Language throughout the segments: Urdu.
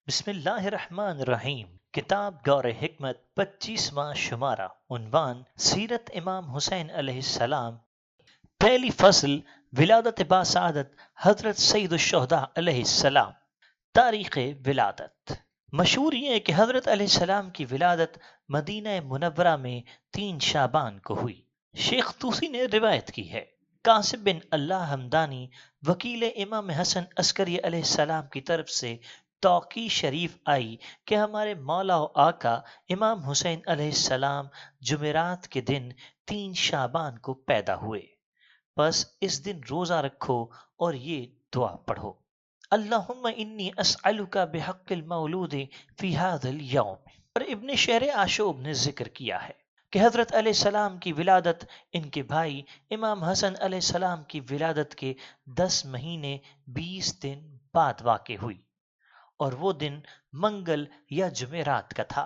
بسم اللہ الرحمن الرحیم۔ کتاب گور حکمت 25واں شمارہ، عنوان سیرت امام حسین علیہ السلام۔ پہلی فصل، ولادت باسعادت حضرت سید الشہداء علیہ السلام۔ تاریخ ولادت۔ مشہور یہ ہے کہ حضرت علیہ السلام کی ولادت مدینہ منورہ میں 3 شعبان کو ہوئی۔ شیخ طوسی نے روایت کی ہے، قاسم بن اللہ ہمدانی وکیل امام حسن عسکری علیہ السلام کی طرف سے توقیع شریف آئی کہ ہمارے مولا و آقا امام حسین علیہ السلام جمعرات کے دن 3 شعبان کو پیدا ہوئے، بس اس دن روزہ رکھو اور یہ دعا پڑھو: اللہم انی اسألک بحق المولود فی ھذا الیوم۔ اور ابن شہر آشوب نے ذکر کیا ہے کہ حضرت علیہ السلام کی ولادت ان کے بھائی امام حسن علیہ السلام کی ولادت کے 10 مہینے 20 دن بعد واقع ہوئی، اور وہ دن منگل یا جمعرات کا تھا،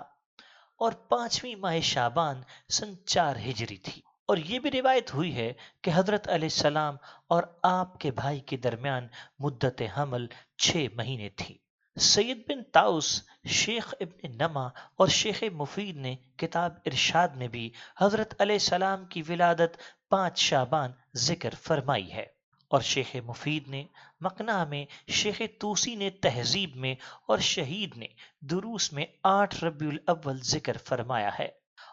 اور 5ویں ماہ شعبان سن 4 ہجری تھی۔ اور یہ بھی روایت ہوئی ہے کہ حضرت علیہ السلام اور آپ کے بھائی کے درمیان مدت حمل 6 مہینے تھی۔ سید بن طاؤس، شیخ ابن نما اور شیخ مفید نے کتاب ارشاد میں بھی حضرت علیہ السلام کی ولادت 5 شعبان ذکر فرمائی ہے، اور شیخ مفید نے مقنع میں، شیخ طوسی نے تہذیب میں، اور شہید نے دروس میں 8 ربیع الاول ذکر فرمایا ہے۔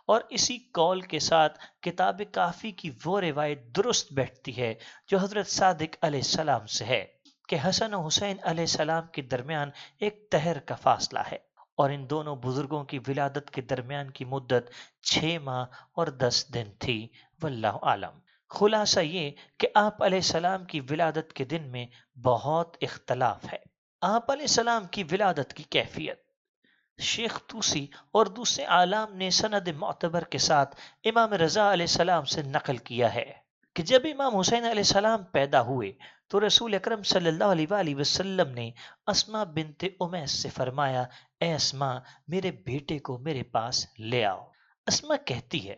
اور اسی قول کے ساتھ کتاب کافی کی وہ روایت درست بیٹھتی ہے جو حضرت صادق علیہ السلام سے ہے کہ حسن و حسین علیہ السلام کے درمیان ایک تہر کا فاصلہ ہے، اور ان دونوں بزرگوں کی ولادت کے درمیان کی مدت 6 ماہ اور 10 دن تھی، واللہ عالم۔ خلاصہ یہ کہ آپ علیہ السلام کی ولادت کے دن میں بہت اختلاف ہے۔ آپ علیہ السلام کی ولادت کی کیفیت۔ شیخ طوسی اور دوسرے عالم نے سند معتبر کے ساتھ امام رضا علیہ السلام سے نقل کیا ہے کہ جب امام حسین علیہ السلام پیدا ہوئے تو رسول اکرم صلی اللہ علیہ وآلہ وسلم نے اسماء بنت امیس سے فرمایا: اے اسماء، میرے بیٹے کو میرے پاس لے آؤ۔ اسماء کہتی ہے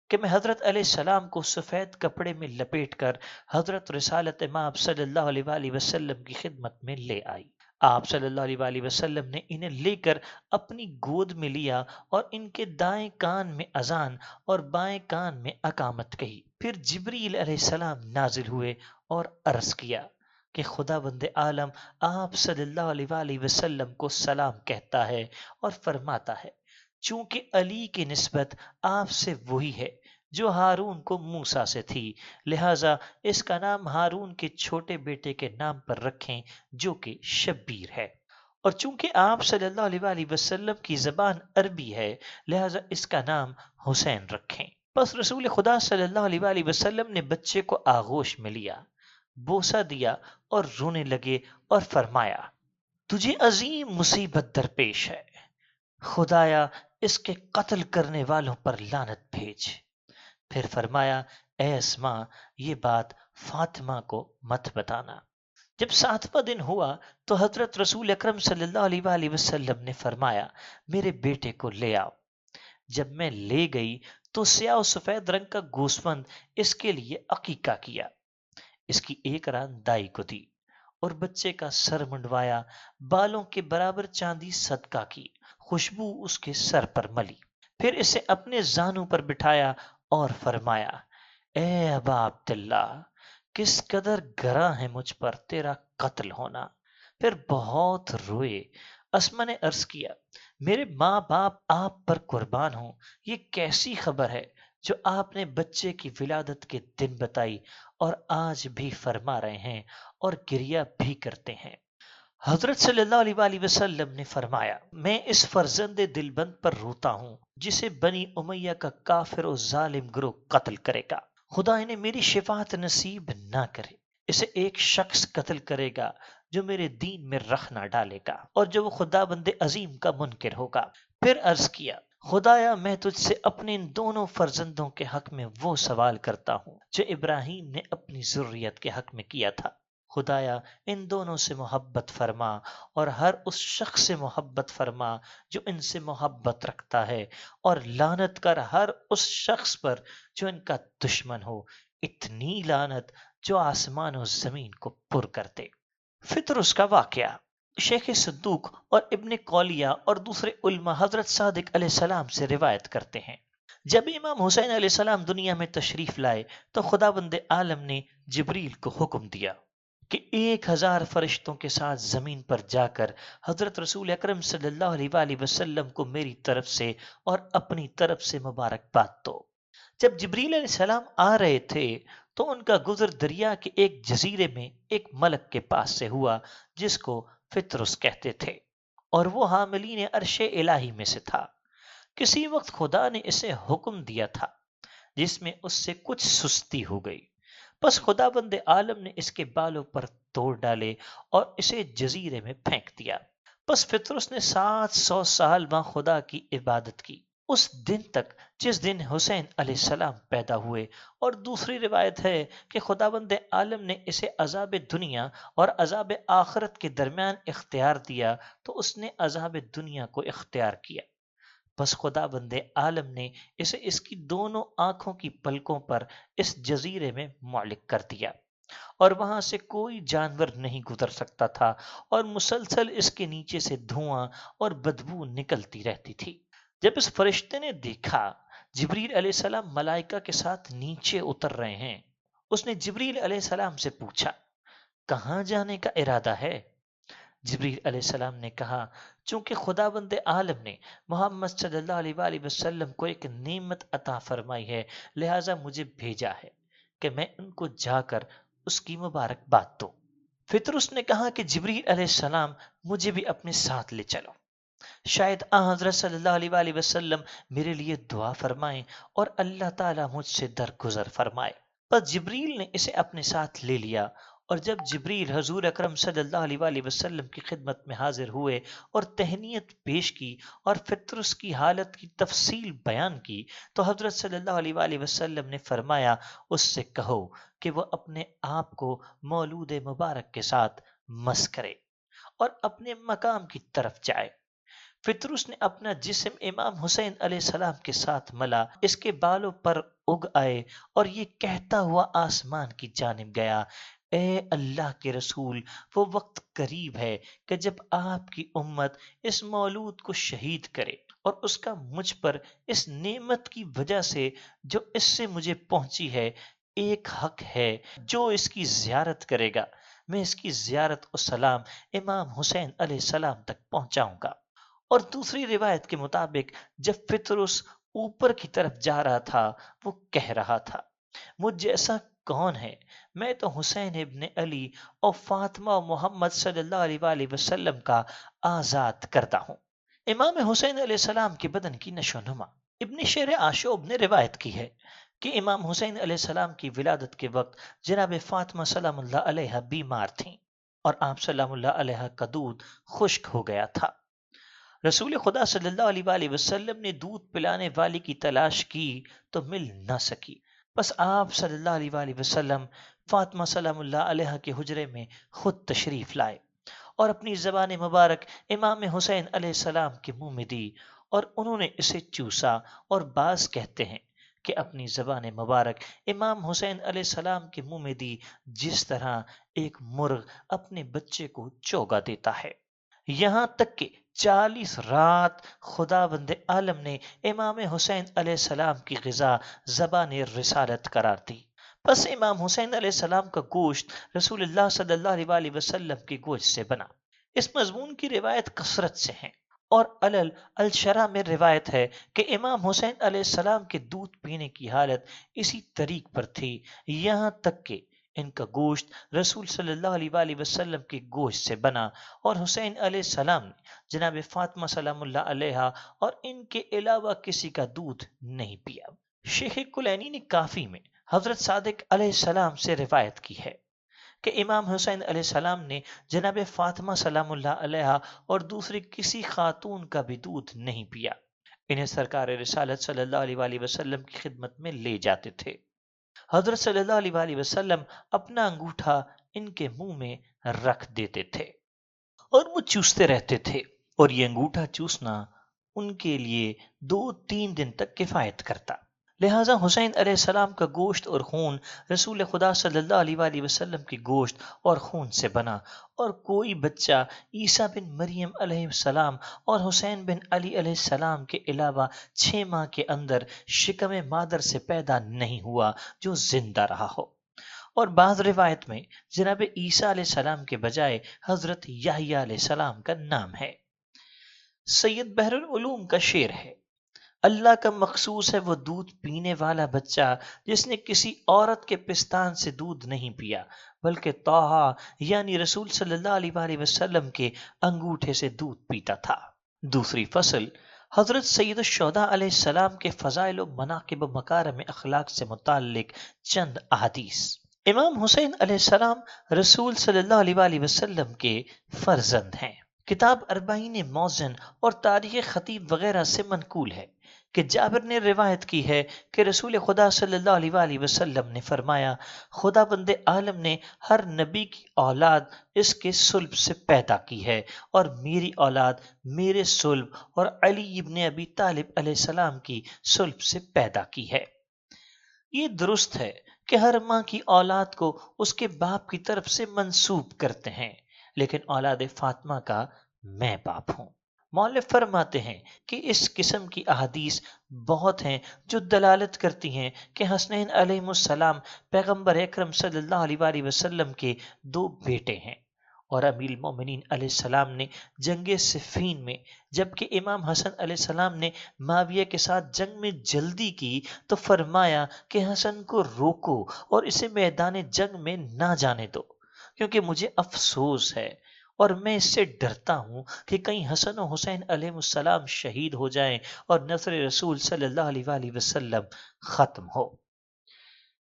کہ میں حضرت علیہ السلام کو سفید کپڑے میں لپیٹ کر حضرت رسالت امام صلی اللہ علیہ وآلہ وسلم کی خدمت میں لے آئی۔ آپ صلی اللہ علیہ وآلہ وسلم نے انہیں لے کر اپنی گود میں لیا اور ان کے دائیں کان میں اذان اور بائیں کان میں اقامت کہی۔ پھر جبریل علیہ السلام نازل ہوئے اور عرض کیا کہ خداوند عالم آپ صلی اللہ علیہ وآلہ وسلم کو سلام کہتا ہے اور فرماتا ہے: چونکہ علی کی نسبت آپ سے وہی ہے جو ہارون کو موسیٰ سے تھی، لہٰذا اس کا نام ہارون کے چھوٹے بیٹے کے نام پر رکھیں جو کہ شبیر ہے، اور چونکہ آپ صلی اللہ علیہ وآلہ وسلم کی زبان عربی ہے، لہٰذا اس کا نام حسین رکھیں۔ پس رسول خدا صلی اللہ علیہ وآلہ وسلم نے بچے کو آغوش میں لیا، بوسہ دیا اور رونے لگے اور فرمایا: تجھے عظیم مصیبت درپیش ہے، خدایا اس کے قتل کرنے والوں پر لعنت بھیج۔ پھر فرمایا: اے اسماء، یہ بات فاطمہ کو مت بتانا۔ جب 7واں دن ہوا تو حضرت رسول اکرم صلی اللہ علیہ وآلہ وسلم نے فرمایا: میرے بیٹے کو لے آؤ۔ جب میں لے گئی تو سیاہ و سفید رنگ کا گوسفند اس کے لیے عقیقہ کیا، اس کی ایک ران دائی کو دی، اور بچے کا سر منڈوایا، بالوں کے برابر چاندی صدقہ کی، خوشبو اس کے سر پر ملی، پھر اسے اپنے زانوں پر بٹھایا اور فرمایا: اے ابا عبداللہ، کس قدر گراں ہے مجھ پر تیرا قتل ہونا۔ پھر بہت روئے۔ اسماء نے عرض کیا: میرے ماں باپ آپ پر قربان ہوں، یہ کیسی خبر ہے جو آپ نے بچے کی ولادت کے دن بتائی اور آج بھی فرما رہے ہیں اور گریہ بھی کرتے ہیں؟ حضرت صلی اللہ علیہ وآلہ وسلم نے فرمایا: میں اس فرزند دلبند پر روتا ہوں جسے بنی امیہ کا کافر و ظالم گروہ قتل کرے گا۔ خدا انہیں میری شفاعت نصیب نہ کرے۔ اسے ایک شخص قتل کرے گا جو میرے دین میں رخ نہ ڈالے گا اور جو وہ خدا بند عظیم کا منکر ہوگا۔ پھر عرض کیا: خدایا میں تجھ سے اپنے ان دونوں فرزندوں کے حق میں وہ سوال کرتا ہوں جو ابراہیم نے اپنی ذریت کے حق میں کیا تھا۔ خدایا ان دونوں سے محبت فرما اور ہر اس شخص سے محبت فرما جو ان سے محبت رکھتا ہے، اور لعنت کر ہر اس شخص پر جو ان کا دشمن ہو، اتنی لعنت جو آسمان و زمین کو پر کر دے۔ فطر اس کا واقعہ۔ شیخ صدوق اور ابن قولیہ اور دوسرے علماء حضرت صادق علیہ السلام سے روایت کرتے ہیں، جب امام حسین علیہ السلام دنیا میں تشریف لائے تو خداوند عالم نے جبریل کو حکم دیا کہ 1000 فرشتوں کے ساتھ زمین پر جا کر حضرت رسول اکرم صلی اللہ علیہ وآلہ وسلم کو میری طرف سے اور اپنی طرف سے مبارکباد دو۔ جب جبریل علیہ السلام آ رہے تھے تو ان کا گزر دریا کے ایک جزیرے میں ایک ملک کے پاس سے ہوا جس کو فطرس کہتے تھے، اور وہ حاملین عرش الہی میں سے تھا۔ کسی وقت خدا نے اسے حکم دیا تھا جس میں اس سے کچھ سستی ہو گئی، بس خدا بند عالم نے اس کے بالوں پر توڑ ڈالے اور اسے جزیرے میں پھینک دیا۔ بس فطرس نے 700 سال وہاں خدا کی عبادت کی، اس دن تک جس دن حسین علیہ السلام پیدا ہوئے۔ اور دوسری روایت ہے کہ خداوند عالم نے اسے عذاب دنیا اور عذاب آخرت کے درمیان اختیار دیا تو اس نے عذاب دنیا کو اختیار کیا، بس خداوند عالم نے اسے اس کی دونوں آنکھوں کی پلکوں پر اس جزیرے میں معلق کر دیا، اور وہاں سے کوئی جانور نہیں گزر سکتا تھا، اور مسلسل اس کے نیچے سے دھواں اور بدبو نکلتی رہتی تھی۔ جب اس فرشتے نے دیکھا جبریل علیہ السلام ملائکہ کے ساتھ نیچے اتر رہے ہیں، اس نے جبریل علیہ السلام سے پوچھا، کہاں جانے کا ارادہ ہے؟ جبریل علیہ السلام نے کہا، چونکہ خداوند عالم نے محمد صلی اللہ علیہ وآلہ وسلم کو ایک نعمت عطا فرمائی ہے، لہٰذا مجھے بھیجا ہے کہ میں ان کو جا کر اس کی مبارکباد دوں۔ فطرس نے کہا کہ جبریل علیہ السلام مجھے بھی اپنے ساتھ لے چلو، شاید حضرت صلی اللہ علیہ وآلہ وسلم میرے لیے دعا فرمائیں اور اللہ تعالیٰ مجھ سے درگزر فرمائے۔ پس جبریل نے اسے اپنے ساتھ لے لیا، اور جب جبریل حضور اکرم صلی اللہ علیہ وآلہ وسلم کی خدمت میں حاضر ہوئے اور تہنیت پیش کی اور فطرس کی حالت کی تفصیل بیان کی تو حضرت صلی اللہ علیہ وآلہ وسلم نے فرمایا، اس سے کہو کہ وہ اپنے آپ کو مولود مبارک کے ساتھ مس کرے اور اپنے مقام کی طرف جائے۔ فطرس نے اپنا جسم امام حسین علیہ السلام کے ساتھ ملا، اس کے بالوں پر اگ آئے اور یہ کہتا ہوا آسمان کی جانب گیا، اے اللہ کے رسول، وہ وقت قریب ہے کہ جب آپ کی امت اس مولود کو شہید کرے، اور اس کا مجھ پر اس نعمت کی وجہ سے جو اس سے مجھے پہنچی ہے ایک حق ہے، جو اس کی زیارت کرے گا میں اس کی زیارت و سلام امام حسین علیہ السلام تک پہنچاؤں گا۔ اور دوسری روایت کے مطابق جب فطرس اوپر کی طرف جا رہا تھا وہ کہہ رہا تھا، مجھ جیسا کون ہے؟ میں تو حسین ابن علی اور فاطمہ و محمد صلی اللہ علیہ وآلہ وسلم کا آزاد کردہ ہوں۔ امام حسین علیہ السلام کے بدن کی نشو و نما۔ ابن شیر عاشوب نے روایت کی ہے کہ امام حسین علیہ السلام کی ولادت کے وقت جناب فاطمہ سلام اللہ علیہ بیمار تھیں اور آپ سلام اللہ علیہ کا دودھ خشک ہو گیا تھا۔ رسول خدا صلی اللہ علیہ وآلہ وسلم نے دودھ پلانے والی کی تلاش کی تو مل نہ سکی، بس آپ صلی اللہ علیہ وآلہ وسلم فاطمہ سلام اللہ علیہ کے حجرے میں خود تشریف لائے اور اپنی زبان مبارک امام حسین علیہ السلام کے منہ میں دی، اور انہوں نے اسے چوسا، اور بعض کہتے ہیں کہ اپنی زبان مبارک امام حسین علیہ السلام کے منہ میں دی جس طرح ایک مرغ اپنے بچے کو چوگا دیتا ہے۔ یہاں تک کہ 40 رات خداوند عالم نے امام حسین علیہ السلام کی غذا زبان رسالت قرار دی، بس امام حسین علیہ السلام کا گوشت رسول اللہ صلی اللہ علیہ وآلہ وسلم کے گوشت سے بنا۔ اس مضمون کی روایت کثرت سے ہیں، اور علل الشرح میں روایت ہے کہ امام حسین علیہ السلام کے دودھ پینے کی حالت اسی طریق پر تھی، یہاں تک کہ ان کا گوشت رسول صلی اللہ علیہ وآلہ وسلم کے گوشت سے بنا، اور حسین علیہ السلام نے جناب فاطمہ سلام اللہ علیہ اور ان کے علاوہ کسی کا دودھ نہیں پیا۔ شیخ کلینی نے کافی میں حضرت صادق علیہ السلام سے روایت کی ہے کہ امام حسین علیہ السلام نے جناب فاطمہ سلام اللہ علیہ اور دوسری کسی خاتون کا بھی دودھ نہیں پیا۔ انہیں سرکار رسالت صلی اللہ علیہ وآلہ وسلم کی خدمت میں لے جاتے تھے۔ حضرت صلی اللہ علیہ وآلہ وسلم اپنا انگوٹھا ان کے منہ میں رکھ دیتے تھے اور وہ چوستے رہتے تھے، اور یہ انگوٹھا چوسنا ان کے لیے 2-3 دن تک کفایت کرتا۔ لہٰذا حسین علیہ السلام کا گوشت اور خون رسول خدا صلی اللہ علیہ وآلہ وسلم کی گوشت اور خون سے بنا، اور کوئی بچہ عیسیٰ بن مریم علیہ السلام اور حسین بن علی علیہ السلام کے علاوہ 6 ماہ کے اندر شکم مادر سے پیدا نہیں ہوا جو زندہ رہا ہو۔ اور بعض روایت میں جناب عیسیٰ علیہ السلام کے بجائے حضرت یحییٰ علیہ السلام کا نام ہے۔ سید بحر العلوم کا شعر ہے، اللہ کا مخصوص ہے وہ دودھ پینے والا بچہ جس نے کسی عورت کے پستان سے دودھ نہیں پیا بلکہ طٰہٰ یعنی رسول صلی اللہ علیہ وآلہ وسلم کے انگوٹھے سے دودھ پیتا تھا۔ دوسری فصل حضرت سید الشہداء علیہ السلام کے فضائل و مناقب و مکارم اخلاق سے متعلق چند احادیث۔ امام حسین علیہ السلام رسول صلی اللہ علیہ وآلہ وسلم کے فرزند ہیں۔ کتاب اربعین موزن اور تاریخ خطیب وغیرہ سے منقول ہے کہ جابر نے روایت کی ہے کہ رسول خدا صلی اللہ علیہ وآلہ وسلم نے فرمایا، خدا بند عالم نے ہر نبی کی اولاد اس کے صلب سے پیدا کی ہے، اور میری اولاد میرے صلب اور علی ابن ابی طالب علیہ السلام کی صلب سے پیدا کی ہے۔ یہ درست ہے کہ ہر ماں کی اولاد کو اس کے باپ کی طرف سے منسوب کرتے ہیں، لیکن اولاد فاطمہ کا میں باپ ہوں۔ مؤلف فرماتے ہیں کہ اس قسم کی احادیث بہت ہیں جو دلالت کرتی ہیں کہ حسنین علیہ السلام پیغمبر اکرم صلی اللہ علیہ وآلہ وسلم کے 2 بیٹے ہیں، اور امیر المومنین علیہ السلام نے جنگ صفین میں جبکہ امام حسن علیہ السلام نے معاویہ کے ساتھ جنگ میں جلدی کی تو فرمایا کہ حسن کو روکو اور اسے میدان جنگ میں نہ جانے دو، کیونکہ مجھے افسوس ہے اور میں اس سے ڈرتا ہوں کہ کہیں حسن و حسین علیہ السلام شہید ہو جائیں اور نصر رسول صلی اللہ علیہ وآلہ وسلم ختم ہو۔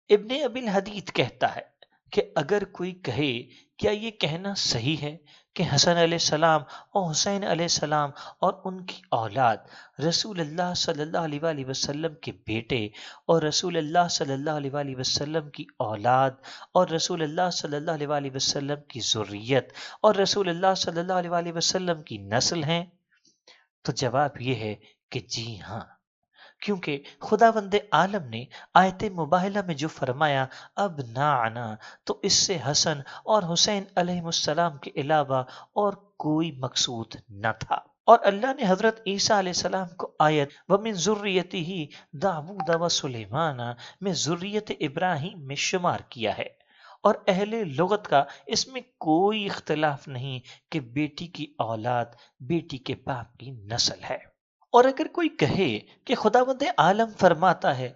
ابن ابی الحدید کہتا ہے کہ اگر کوئی کہے کیا یہ کہنا صحیح ہے کہ حسن علیہ السلام اور حسین علیہ السلام اور ان کی اولاد رسول اللہ صلی اللہ علیہ وآلہ وسلم کے بیٹے اور رسول اللہ صلی اللہ علیہ وآلہ وسلم کی اولاد اور رسول اللہ صلی اللہ علیہ وآلہ وسلم کی ذریت اور رسول اللہ صلی اللہ علیہ وآلہ وسلم کی نسل ہیں؟ تو جواب یہ ہے کہ جی ہاں، کیونکہ خداوند عالم نے آیت مباہلہ میں جو فرمایا اب نعنا، تو اس سے حسن اور حسین علیہ السلام کے علاوہ اور کوئی مقصود نہ تھا۔ اور اللہ نے حضرت عیسیٰ علیہ السلام کو آیت وَمِن ذُرِّيَّتِهِ داؤد وسلیمان میں ذریت ابراہیم میں شمار کیا ہے، اور اہل لغت کا اس میں کوئی اختلاف نہیں کہ بیٹی کی اولاد بیٹی کے باپ کی نسل ہے۔ اور اگر کوئی کہے کہ خداوند عالم فرماتا ہے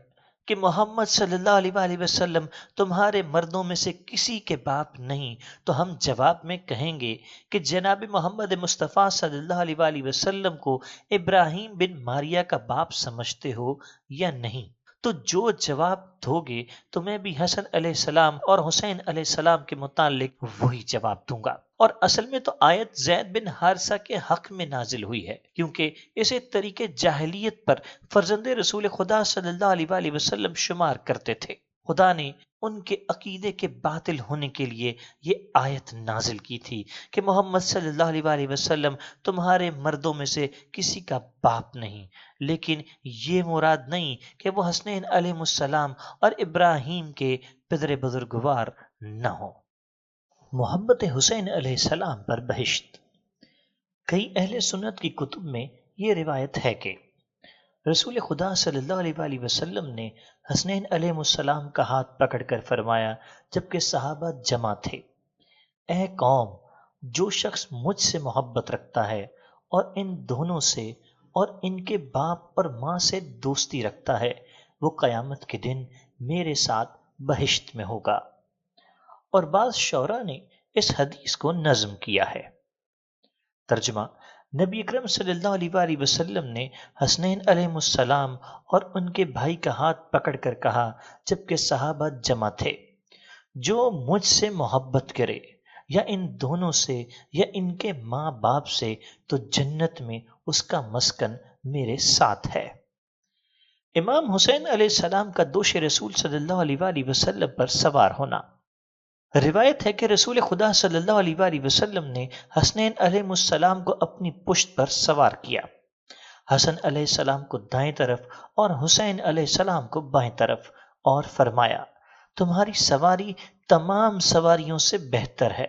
کہ محمد صلی اللہ علیہ وآلہ وسلم تمہارے مردوں میں سے کسی کے باپ نہیں، تو ہم جواب میں کہیں گے کہ جناب محمد مصطفیٰ صلی اللہ علیہ وآلہ وسلم کو ابراہیم بن ماریہ کا باپ سمجھتے ہو یا نہیں؟ تو جو جواب دو گے تو میں بھی حسن علیہ السلام اور حسین علیہ السلام کے متعلق وہی جواب دوں گا۔ اور اصل میں تو آیت زید بن حارثہ کے حق میں نازل ہوئی ہے، کیونکہ اسے طریقے جاہلیت پر فرزند رسول خدا صلی اللہ علیہ وآلہ وسلم شمار کرتے تھے۔ خدا نے ان کے عقیدے کے باطل ہونے کے لیے یہ آیت نازل کی تھی کہ محمد صلی اللہ علیہ وآلہ وسلم تمہارے مردوں میں سے کسی کا باپ نہیں، لیکن یہ مراد نہیں کہ وہ حسنین علیہ السلام اور ابراہیم کے پدر بزرگوار نہ ہوں۔ محبت حسین علیہ السلام پر بہشت۔ کئی اہل سنت کی کتب میں یہ روایت ہے کہ رسول خدا صلی اللہ علیہ وآلہ وسلم نے حسنین علیہ السلام کا ہاتھ پکڑ کر فرمایا جبکہ صحابہ جمع تھے، اے قوم، جو شخص مجھ سے محبت رکھتا ہے اور ان دونوں سے اور ان کے باپ اور ماں سے دوستی رکھتا ہے، وہ قیامت کے دن میرے ساتھ بہشت میں ہوگا۔ اور بعض شعراء نے اس حدیث کو نظم کیا ہے۔ ترجمہ: نبی اکرم صلی اللہ علیہ وآلہ وسلم نے حسنین علیہ السلام اور ان کے بھائی کا ہاتھ پکڑ کر کہا جبکہ صحابہ جمع تھے، جو مجھ سے محبت کرے یا ان دونوں سے یا ان کے ماں باپ سے تو جنت میں اس کا مسکن میرے ساتھ ہے۔ امام حسین علیہ السلام کا دوش رسول صلی اللہ علیہ وآلہ وسلم پر سوار ہونا۔ روایت ہے کہ رسول خدا صلی اللہ علیہ وآلہ وسلم نے حسنین علیہ السلام کو اپنی پشت پر سوار کیا۔ حسن علیہ السلام کو دائیں طرف اور حسین علیہ السلام کو بائیں طرف، اور فرمایا تمہاری سواری تمام سواریوں سے بہتر ہے،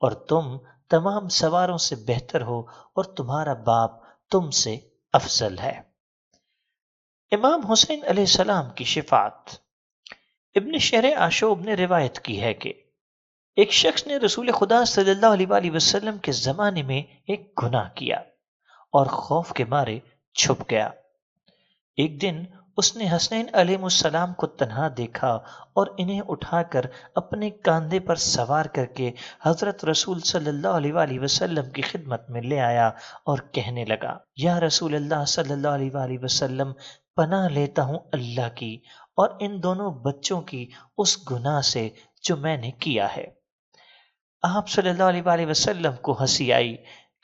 اور تم تمام سواروں سے بہتر ہو، اور تمہارا باپ تم سے افضل ہے۔ امام حسین علیہ السلام کی شفاعت۔ ابن شرح آشوب نے روایت کی ہے کہ ایک شخص نے رسول خدا صلی اللہ علیہ وآلہ وسلم کے زمانے میں ایک گناہ کیا اور خوف کے مارے چھپ گیا۔ ایک دن اس نے حسنین علیہ السلام کو تنہا دیکھا اور انہیں اٹھا کر اپنے کاندھے پر سوار کر کے حضرت رسول صلی اللہ علیہ وآلہ وسلم کی خدمت میں لے آیا اور کہنے لگا، یا رسول اللہ صلی اللہ علیہ وآلہ وسلم، پناہ لیتا ہوں اللہ کی اور ان دونوں بچوں کی اس گناہ سے جو میں نے کیا ہے۔ آپ صلی اللہ علیہ وآلہ وسلم کو ہنسی آئی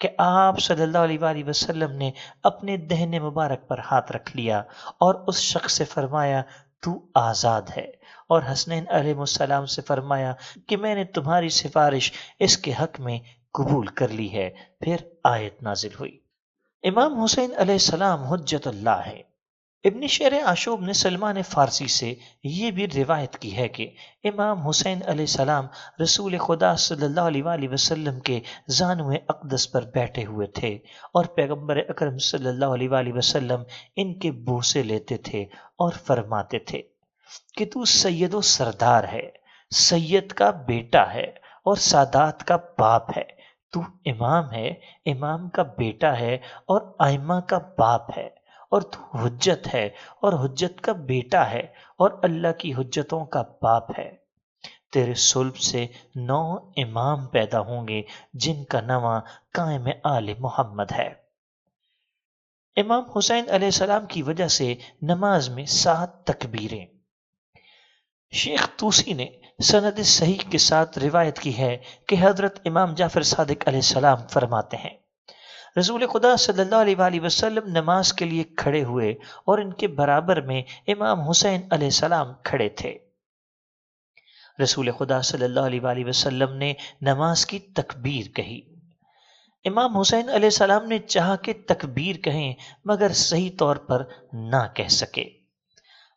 کہ آپ صلی اللہ علیہ وآلہ وسلم نے اپنے دہنے مبارک پر ہاتھ رکھ لیا اور اس شخص سے فرمایا تو آزاد ہے، اور حسنین علیہ السلام سے فرمایا کہ میں نے تمہاری سفارش اس کے حق میں قبول کر لی ہے۔ پھر آیت نازل ہوئی۔ امام حسین علیہ السلام حجت اللہ ہے۔ ابن شرح آشوب نے سلمان فارسی سے یہ بھی روایت کی ہے کہ امام حسین علیہ السلام رسول خدا صلی اللہ علیہ وآلہ وسلم کے زانو اقدس پر بیٹھے ہوئے تھے اور پیغمبر اکرم صلی اللہ علیہ وآلہ وسلم ان کے بوسے لیتے تھے اور فرماتے تھے کہ تو سید و سردار ہے، سید کا بیٹا ہے اور سادات کا باپ ہے، تو امام ہے، امام کا بیٹا ہے اور ائمہ کا باپ ہے، اور تو حجت ہے اور حجت کا بیٹا ہے اور اللہ کی حجتوں کا باپ ہے۔ تیرے صلب سے 9 امام پیدا ہوں گے جن کا نواں قائم آل محمد ہے۔ امام حسین علیہ السلام کی وجہ سے نماز میں 7 تکبیریں۔ شیخ طوسی نے سند صحیح کے ساتھ روایت کی ہے کہ حضرت امام جعفر صادق علیہ السلام فرماتے ہیں رسول خدا صلی اللہ علیہ وآلہ وسلم نماز کے لیے کھڑے ہوئے اور ان کے برابر میں امام حسین علیہ السلام کھڑے تھے۔ رسول خدا صلی اللہ علیہ وآلہ وسلم نے نماز کی تکبیر کہی۔ امام حسین علیہ السلام نے چاہا کہ تکبیر کہیں مگر صحیح طور پر نہ کہہ سکے۔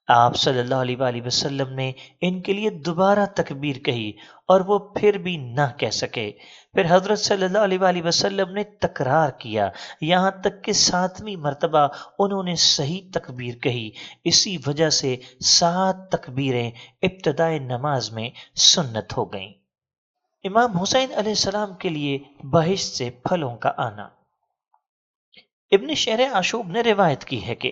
آپ صلی اللہ علیہ وآلہ وسلم نے ان کے لیے دوبارہ تکبیر کہی اور وہ پھر بھی نہ کہہ سکے۔ پھر حضرت صلی اللہ علیہ وآلہ وسلم نے تکرار کیا یہاں تک کہ 7ویں مرتبہ انہوں نے صحیح تکبیر کہی۔ اسی وجہ سے 7 تکبیریں ابتدائے نماز میں سنت ہو گئیں۔ امام حسین علیہ السلام کے لیے بہشت سے پھلوں کا آنا۔ ابن شرح آشوب نے روایت کی ہے کہ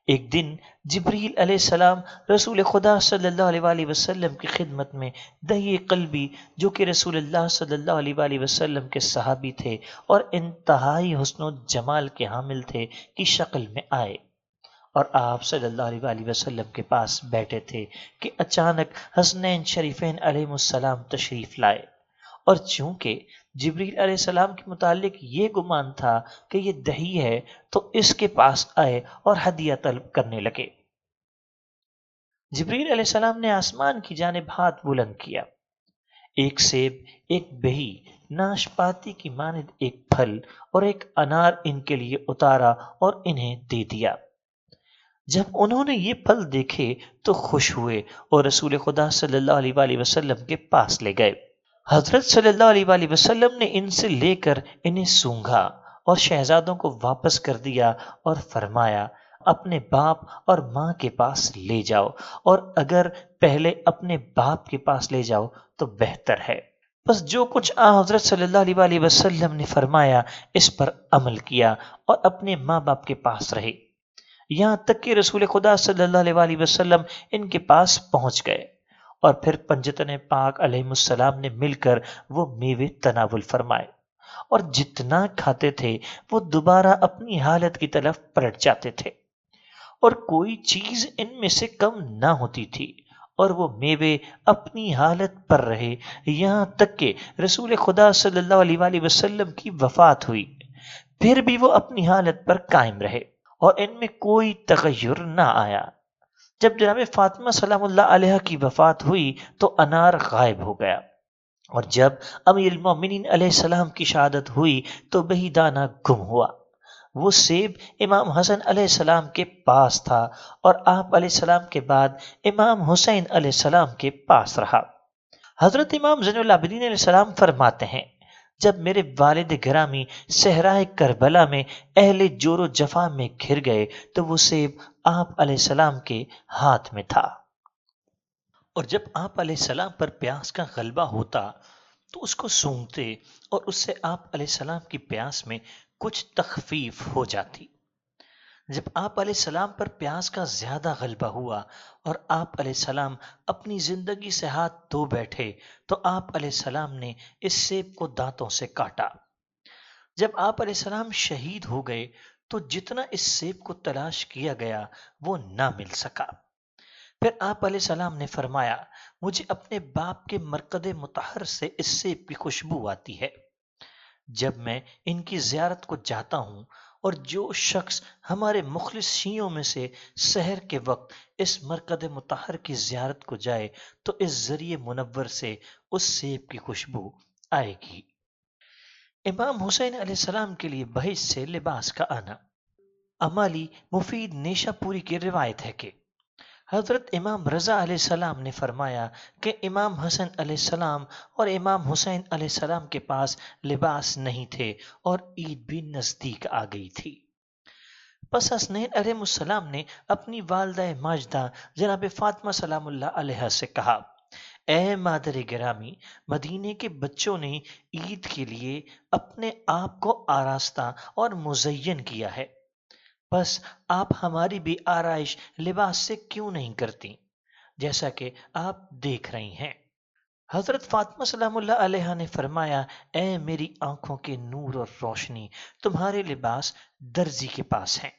ایک دن جبریل علیہ السلام رسول خدا صلی اللہ علیہ وآلہ وسلم کی خدمت میں دہی قلبی جو کہ رسول اللہ صلی اللہ علیہ وآلہ وسلم کے صحابی تھے اور انتہائی حسن و جمال کے حامل تھے کی شکل میں آئے اور آپ صلی اللہ علیہ وآلہ وسلم کے پاس بیٹھے تھے کہ اچانک حسنین شریفین علیہ السلام تشریف لائے، اور چونکہ جبریل علیہ السلام کے متعلق یہ گمان تھا کہ یہ دہی ہے تو اس کے پاس آئے اور ہدیہ طلب کرنے لگے۔ جبریل علیہ السلام نے آسمان کی جانب ہاتھ بلند کیا، ایک سیب، ایک بہی، ناشپاتی کی مانند ایک پھل اور ایک انار ان کے لیے اتارا اور انہیں دے دیا۔ جب انہوں نے یہ پھل دیکھے تو خوش ہوئے اور رسول خدا صلی اللہ علیہ وآلہ وسلم کے پاس لے گئے۔ حضرت صلی اللہ علیہ وآلہ وسلم نے ان سے لے کر انہیں سونگھا اور شہزادوں کو واپس کر دیا اور فرمایا اپنے باپ اور ماں کے پاس لے جاؤ، اور اگر پہلے اپنے باپ کے پاس لے جاؤ تو بہتر ہے۔ بس جو کچھ حضرت صلی اللہ علیہ وآلہ وسلم نے فرمایا اس پر عمل کیا اور اپنے ماں باپ کے پاس رہے، یہاں تک کہ رسول خدا صلی اللہ علیہ وآلہ وسلم ان کے پاس پہنچ گئے، اور پھر پنجتن پاک علیہ السلام نے مل کر وہ میوے تناول فرمائے، اور جتنا کھاتے تھے وہ دوبارہ اپنی حالت کی طرف پلٹ جاتے تھے، اور کوئی چیز ان میں سے کم نہ ہوتی تھی، اور وہ میوے اپنی حالت پر رہے یہاں تک کہ رسول خدا صلی اللہ علیہ وآلہ وسلم کی وفات ہوئی، پھر بھی وہ اپنی حالت پر قائم رہے اور ان میں کوئی تغیر نہ آیا۔ جب جناب فاطمہ سلام اللہ علیہ کی وفات ہوئی تو انار غائب ہو گیا، اور جب امیر المومنین علیہ السلام کی شہادت ہوئی تو بہی دانہ گم ہوا۔ وہ سیب امام حسن علیہ السلام کے پاس تھا اور آپ علیہ السلام کے بعد امام حسین علیہ السلام کے پاس رہا۔ حضرت امام زین العابدین علیہ السلام فرماتے ہیں، جب میرے والد گرامی صحرائے کربلا میں اہل جور و جفا میں گھر گئے تو وہ سیب آپ علیہ السلام کے ہاتھ میں تھا، اور جب آپ علیہ السلام پر پیاس کا غلبہ ہوتا تو اس کو سونگھتے اور اس سے آپ علیہ السلام کی پیاس میں کچھ تخفیف ہو جاتی۔ جب آپ علیہ السلام پر پیاس کا زیادہ غلبہ ہوا اور آپ علیہ السلام اپنی زندگی سے ہاتھ دھو بیٹھے تو آپ علیہ السلام نے اس سیب کو دانتوں سے کاٹا۔ جب آپ علیہ السلام شہید ہو گئے تو جتنا اس سیب کو تلاش کیا گیا وہ نہ مل سکا۔ پھر آپ علیہ السلام نے فرمایا، مجھے اپنے باپ کے مرقد مطہر سے اس سیب کی خوشبو آتی ہے۔ جب میں ان کی زیارت کو جاتا ہوں اور جو شخص ہمارے مخلص شیعوں میں سے سحر کے وقت اس مرقد مطہر کی زیارت کو جائے تو اس ذریعے منور سے اس سیب کی خوشبو آئے گی۔ امام حسین علیہ السلام کے لیے بہشت سے لباس کا آنا۔ امالی مفید نیشا پوری کی روایت ہے کہ حضرت امام رضا علیہ السلام نے فرمایا کہ امام حسن علیہ السلام اور امام حسین علیہ السلام کے پاس لباس نہیں تھے اور عید بھی نزدیک آ گئی تھی۔ پس حسنین علیہ السلام نے اپنی والدہ ماجدہ جناب فاطمہ سلام اللہ علیہ سے کہا، اے مادر گرامی، مدینے کے بچوں نے عید کے لیے اپنے آپ کو آراستہ اور مزین کیا ہے، بس آپ ہماری بھی آرائش لباس سے کیوں نہیں کرتی جیسا کہ آپ دیکھ رہی ہیں۔ حضرت فاطمہ سلام اللہ علیہ نے فرمایا، اے میری آنکھوں کے نور اور روشنی، تمہارے لباس درزی کے پاس ہیں،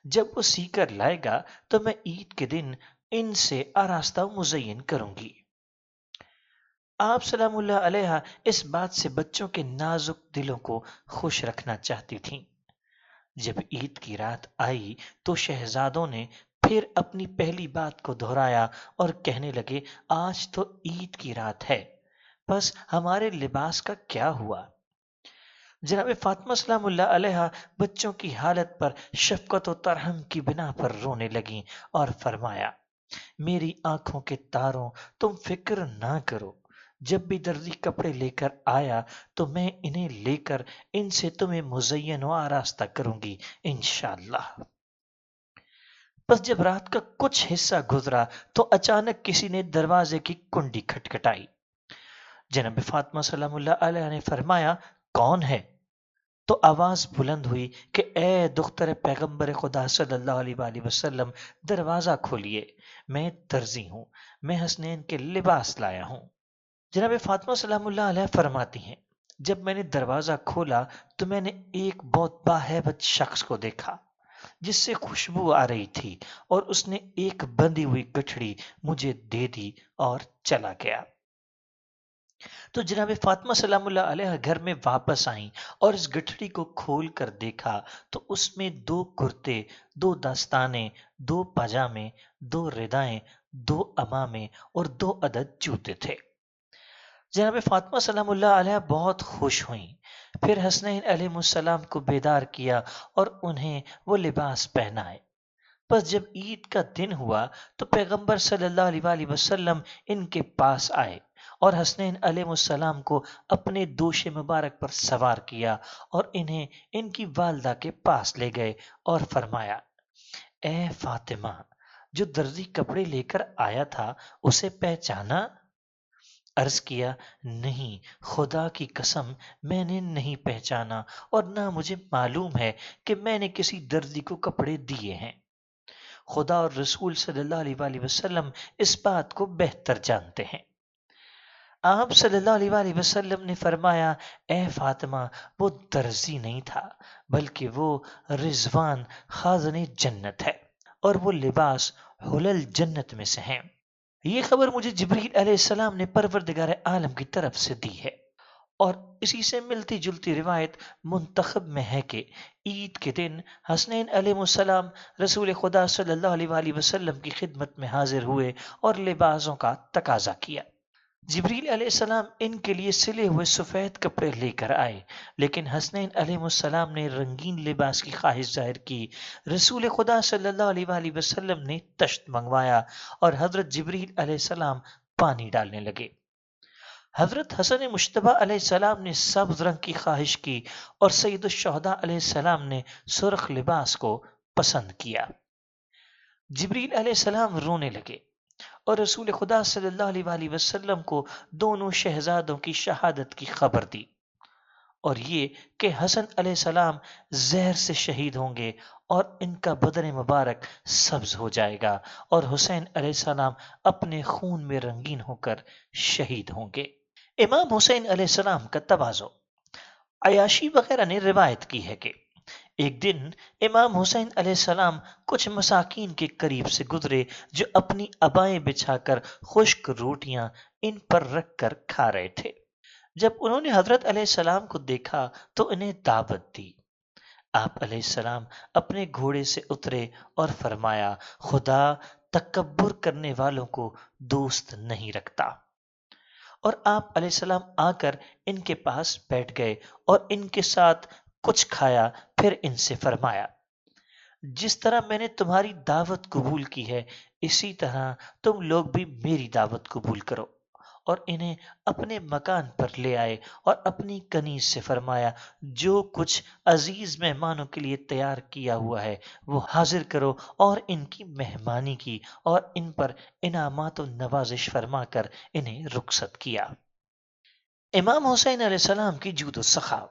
جب وہ سی کر لائے گا تو میں عید کے دن ان سے آراستہ و مزین کروں گی۔ آپ سلام اللہ علیہ اس بات سے بچوں کے نازک دلوں کو خوش رکھنا چاہتی تھیں۔ جب عید کی رات آئی تو شہزادوں نے پھر اپنی پہلی بات کو دہرایا اور کہنے لگے، آج تو عید کی رات ہے، بس ہمارے لباس کا کیا ہوا؟ جناب فاطمہ سلام اللہ علیہ بچوں کی حالت پر شفقت و ترحم کی بنا پر رونے لگیں اور فرمایا، میری آنکھوں کے تاروں، تم فکر نہ کرو، جب بھی درزی کپڑے لے کر آیا تو میں انہیں لے کر ان سے تمہیں مزین و آراستہ کروں گی انشاءاللہ۔ بس جب رات کا کچھ حصہ گزرا تو اچانک کسی نے دروازے کی کنڈی کھٹکھٹائی۔ جناب فاطمہ سلام اللہ علیہ نے فرمایا، کون ہے؟ تو آواز بلند ہوئی کہ اے دختر پیغمبر خدا صلی اللہ علیہ وآلہ وسلم، دروازہ کھولیے، میں درزی ہوں، میں حسنین کے لباس لایا ہوں۔ جناب فاطمہ سلام اللہ علیہ فرماتی ہیں، جب میں نے دروازہ کھولا تو میں نے ایک بہت باہیبت شخص کو دیکھا جس سے خوشبو آ رہی تھی، اور اس نے ایک بندھی ہوئی گٹھڑی مجھے دے دی اور چلا گیا۔ تو جناب فاطمہ سلام اللہ علیہ گھر میں واپس آئیں اور اس گٹھڑی کو کھول کر دیکھا تو اس میں 2 کرتے، 2 دستانے، 2 پاجامے، 2 ردائیں، 2 عمامے اور 2 عدد جوتے تھے۔ جناب فاطمہ سلام اللہ علیہ بہت خوش ہوئیں، پھر حسنین علیہ السلام کو بیدار کیا اور انہیں وہ لباس پہنائے۔ بس جب عید کا دن ہوا تو پیغمبر صلی اللہ علیہ وآلہ وسلم ان کے پاس آئے اور حسنین علیہ السلام کو اپنے دوش مبارک پر سوار کیا اور انہیں ان کی والدہ کے پاس لے گئے اور فرمایا، اے فاطمہ، جو درزی کپڑے لے کر آیا تھا اسے پہچانا؟ عرض کیا، نہیں، خدا کی قسم میں نے نہیں پہچانا اور نہ مجھے معلوم ہے کہ میں نے کسی درزی کو کپڑے دیے ہیں۔ خدا اور رسول صلی اللہ علیہ وآلہ وسلم اس بات کو بہتر جانتے ہیں۔ آپ صلی اللہ علیہ وآلہ وسلم نے فرمایا، اے فاطمہ، وہ درزی نہیں تھا بلکہ وہ رضوان خازن جنت ہے، اور وہ لباس حلل جنت میں سے ہیں۔ یہ خبر مجھے جبریل علیہ السلام نے پروردگار عالم کی طرف سے دی ہے۔ اور اسی سے ملتی جلتی روایت منتخب میں ہے کہ عید کے دن حسنین علیہ السلام رسول خدا صلی اللہ علیہ وآلہ وسلم کی خدمت میں حاضر ہوئے اور لباسوں کا تقاضا کیا۔ جبریل علیہ السلام ان کے لیے سلے ہوئے سفید کپڑے لے کر آئے، لیکن حسنین علیہ السلام نے رنگین لباس کی خواہش ظاہر کی۔ رسول خدا صلی اللہ علیہ وآلہ وسلم نے تشت منگوایا اور حضرت جبریل علیہ السلام پانی ڈالنے لگے۔ حضرت حسن مشتبہ علیہ السلام نے سبز رنگ کی خواہش کی اور سید الشہداء علیہ السلام نے سرخ لباس کو پسند کیا۔ جبریل علیہ السلام رونے لگے اور رسول خدا صلی اللہ علیہ وآلہ وسلم کو دونوں شہزادوں کی شہادت کی خبر دی، اور یہ کہ حسن علیہ السلام زہر سے شہید ہوں گے اور ان کا بدن مبارک سبز ہو جائے گا، اور حسین علیہ السلام اپنے خون میں رنگین ہو کر شہید ہوں گے۔ امام حسین علیہ السلام کا تواضع۔ عیاشی وغیرہ نے روایت کی ہے کہ ایک دن امام حسین علیہ السلام کچھ مساکین کے قریب سے گزرے جو اپنی ابائیں بچھا کر خشک روٹیاں ان پر رکھ کر کھا رہے تھے۔ جب انہوں نے حضرت علیہ السلام کو دیکھا تو انہیں دعوت دی۔ آپ علیہ السلام اپنے گھوڑے سے اترے اور فرمایا، خدا تکبر کرنے والوں کو دوست نہیں رکھتا۔ اور آپ علیہ السلام آ کر ان کے پاس بیٹھ گئے اور ان کے ساتھ کچھ کھایا، پھر ان سے فرمایا، جس طرح میں نے تمہاری دعوت قبول کی ہے اسی طرح تم لوگ بھی میری دعوت قبول کرو۔ اور انہیں اپنے مکان پر لے آئے اور اپنی کنیز سے فرمایا، جو کچھ عزیز مہمانوں کے لیے تیار کیا ہوا ہے وہ حاضر کرو، اور ان کی مہمانی کی اور ان پر انعامات و نوازش فرما کر انہیں رخصت کیا۔ امام حسین علیہ السلام کی جود و سخا۔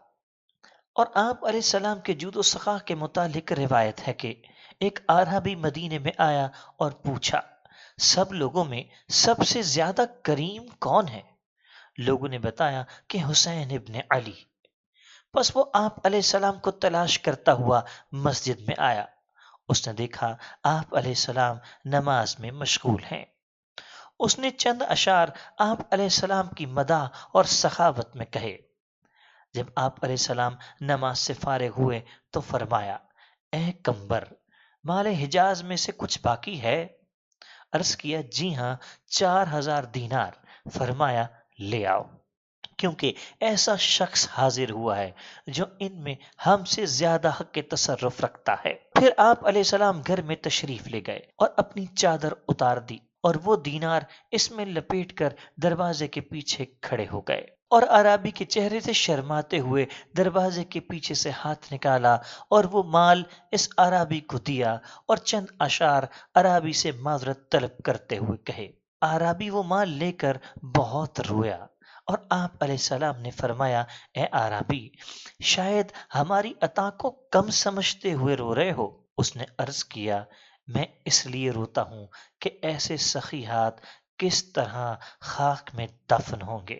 اور آپ علیہ السلام کے جود و سخا کے متعلق روایت ہے کہ ایک اعرابی مدینے میں آیا اور پوچھا، سب لوگوں میں سب سے زیادہ کریم کون ہے؟ لوگوں نے بتایا کہ حسین ابن علی۔ پس وہ آپ علیہ السلام کو تلاش کرتا ہوا مسجد میں آیا۔ اس نے دیکھا آپ علیہ السلام نماز میں مشغول ہیں۔ اس نے چند اشعار آپ علیہ السلام کی مدح اور سخاوت میں کہے۔ جب آپ علیہ السلام نماز سے فارغ ہوئے تو فرمایا، اے کمبر، مال حجاز میں سے کچھ باقی ہے؟ عرض کیا، جی ہاں، 4000 دینار۔ فرمایا، لے آؤ، کیونکہ ایسا شخص حاضر ہوا ہے جو ان میں ہم سے زیادہ حق کے تصرف رکھتا ہے۔ پھر آپ علیہ السلام گھر میں تشریف لے گئے اور اپنی چادر اتار دی اور وہ دینار اس میں لپیٹ کر دروازے کے پیچھے کھڑے ہو گئے، اور عرابی کے چہرے سے شرماتے ہوئے دروازے کے پیچھے سے ہاتھ نکالا اور وہ مال اس عرابی کو دیا اور چند اشعار عرابی سے معذرت طلب کرتے ہوئے کہے۔ عرابی وہ مال لے کر بہت رویا، اور آپ علیہ السلام نے فرمایا، اے عرابی، شاید ہماری عطا کو کم سمجھتے ہوئے رو رہے ہو۔ اس نے عرض کیا، میں اس لیے روتا ہوں کہ ایسے سخی ہاتھ کس طرح خاک میں دفن ہوں گے۔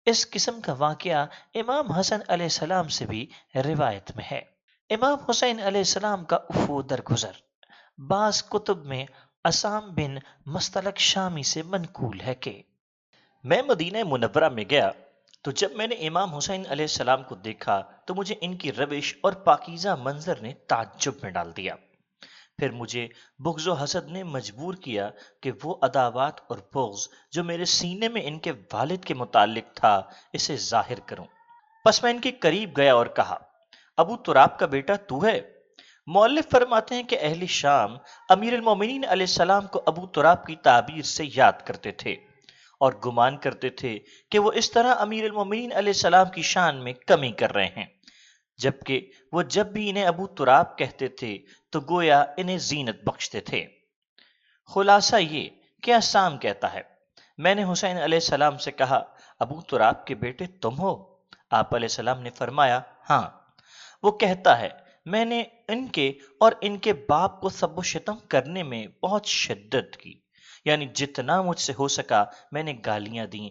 اس قسم کا واقعہ امام حسن علیہ السلام سے بھی روایت میں ہے۔ امام حسین علیہ السلام کا افو درگزر۔ بعض کتب میں اسام بن مستلق شامی سے منقول ہے کہ میں مدینہ منورہ میں گیا تو جب میں نے امام حسین علیہ السلام کو دیکھا تو مجھے ان کی روش اور پاکیزہ منظر نے تعجب میں ڈال دیا۔ پھر مجھے بغض و حسد نے مجبور کیا کہ وہ عداوات اور بغض جو میرے سینے میں ان کے والد کے متعلق تھا اسے ظاہر کروں۔ پس میں ان کے قریب گیا اور کہا، ابو تراب کا بیٹا تو ہے؟ مؤلف فرماتے ہیں کہ اہل شام امیر المومنین علیہ السلام کو ابو تراب کی تعبیر سے یاد کرتے تھے اور گمان کرتے تھے کہ وہ اس طرح امیر المومنین علیہ السلام کی شان میں کمی کر رہے ہیں، جبکہ وہ جب بھی انہیں ابو تراب کہتے تھے تو گویا انہیں زینت بخشتے تھے۔ خلاصہ یہ کہ اسام کہتا ہے، میں نے حسین علیہ السلام سے کہا، ابو تراب کے بیٹے تم ہو؟ آپ علیہ السلام نے فرمایا، ہاں۔ وہ کہتا ہے، میں نے ان کے اور ان کے باپ کو سب و شتم کرنے میں بہت شدت کی، یعنی جتنا مجھ سے ہو سکا میں نے گالیاں دیں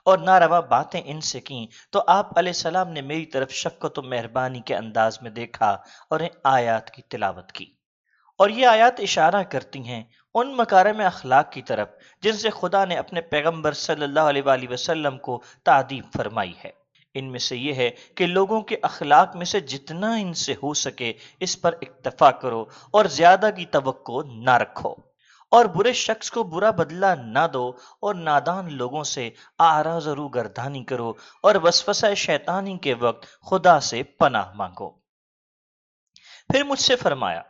اور ناروا باتیں ان سے کیں، تو آپ علیہ السلام نے میری طرف شفقت و مہربانی کے انداز میں دیکھا اور ان آیات کی تلاوت کی، اور یہ آیات اشارہ کرتی ہیں ان مکارم اخلاق کی طرف جن سے خدا نے اپنے پیغمبر صلی اللہ علیہ وآلہ وسلم کو تعدیب فرمائی ہے۔ ان میں سے یہ ہے کہ لوگوں کے اخلاق میں سے جتنا ان سے ہو سکے اس پر اکتفا کرو اور زیادہ کی توقع نہ رکھو، اور برے شخص کو برا بدلہ نہ دو، اور نادان لوگوں سے اعراض و روگردانی کرو، اور وسوسہ شیطانی کے وقت خدا سے پناہ مانگو۔ پھر مجھ سے فرمایا،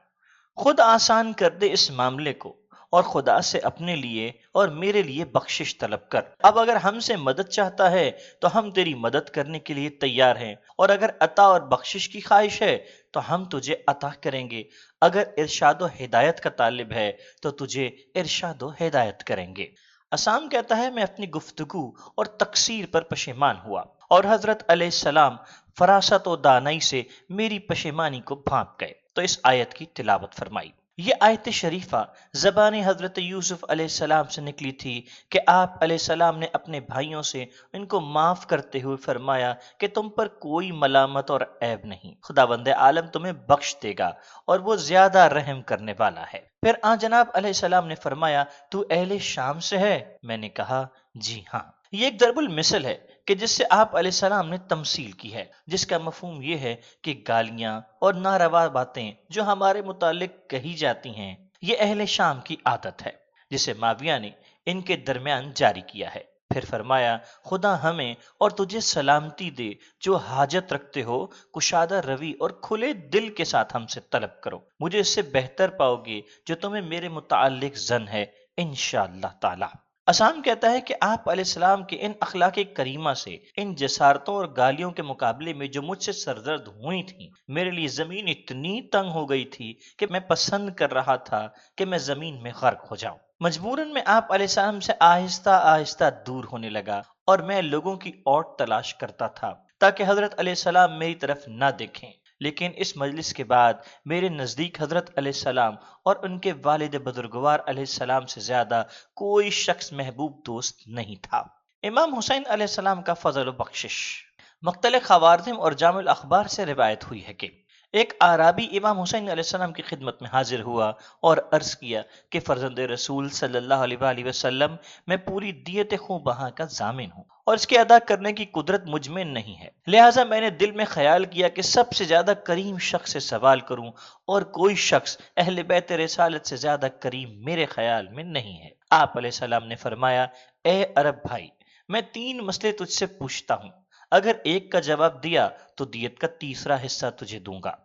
خود آسان کر دے اس معاملے کو، اور خدا سے اپنے لیے اور میرے لیے بخشش طلب کر۔ اب اگر ہم سے مدد چاہتا ہے تو ہم تیری مدد کرنے کے لیے تیار ہیں، اور اگر عطا اور بخشش کی خواہش ہے تو ہم تجھے عطا کریں گے، اگر ارشاد و ہدایت کا طالب ہے تو تجھے ارشاد و ہدایت کریں گے۔ اسام کہتا ہے، میں اپنی گفتگو اور تقصیر پر پشیمان ہوا، اور حضرت علیہ السلام فراست و دانائی سے میری پشیمانی کو بھانپ گئے تو اس آیت کی تلاوت فرمائی۔ یہ آیت شریفہ زبان حضرت یوسف علیہ السلام سے نکلی تھی کہ آپ علیہ السلام نے اپنے بھائیوں سے ان کو معاف کرتے ہوئے فرمایا کہ تم پر کوئی ملامت اور عیب نہیں، خداوند عالم تمہیں بخش دے گا اور وہ زیادہ رحم کرنے والا ہے۔ پھر جناب علیہ السلام نے فرمایا، تو اہل شام سے ہے؟ میں نے کہا جی ہاں۔ یہ ایک ضرب المثل ہے کہ جس سے آپ علیہ السلام نے تمثیل کی ہے، جس کا مفہوم یہ ہے کہ گالیاں اور ناروا باتیں جو ہمارے متعلق کہی جاتی ہیں، یہ اہل شام کی عادت ہے جسے معاویہ نے ان کے درمیان جاری کیا ہے۔ پھر فرمایا، خدا ہمیں اور تجھے سلامتی دے، جو حاجت رکھتے ہو کشادہ روی اور کھلے دل کے ساتھ ہم سے طلب کرو، مجھے اس سے بہتر پاؤ گے جو تمہیں میرے متعلق ظن ہے انشاءاللہ تعالی۔ اسام کہتا ہے کہ آپ علیہ السلام کے ان اخلاق کریمہ سے، ان جسارتوں اور گالیوں کے مقابلے میں جو مجھ سے سرزد ہوئی تھیں، میرے لیے زمین اتنی تنگ ہو گئی تھی کہ میں پسند کر رہا تھا کہ میں زمین میں غرق ہو جاؤں۔ مجبوراً میں آپ علیہ السلام سے آہستہ آہستہ دور ہونے لگا، اور میں لوگوں کی اوٹ تلاش کرتا تھا تاکہ حضرت علیہ السلام میری طرف نہ دیکھیں۔ لیکن اس مجلس کے بعد میرے نزدیک حضرت علیہ السلام اور ان کے والد بزرگوار علیہ السلام سے زیادہ کوئی شخص محبوب دوست نہیں تھا۔ امام حسین علیہ السلام کا فضل و بخشش۔ مقتل خوارزم اور جامع الاخبار سے روایت ہوئی ہے کہ ایک اعرابی امام حسین علیہ السلام کی خدمت میں حاضر ہوا اور عرض کیا کہ فرزند رسول صلی اللہ علیہ وآلہ وسلم، میں پوری دیت خونبہا کا ضامن ہوں اور اس کے ادا کرنے کی قدرت مجھ میں نہیں ہے، لہٰذا میں نے دل میں خیال کیا کہ سب سے زیادہ کریم شخص سے سوال کروں، اور کوئی شخص اہل بیت رسالت سے زیادہ کریم میرے خیال میں نہیں ہے۔ آپ علیہ السلام نے فرمایا، اے عرب بھائی، میں 3 مسئلے تجھ سے پوچھتا ہوں، اگر ایک کا جواب دیا تو دیت کا تیسرا حصہ تجھے دوں گا،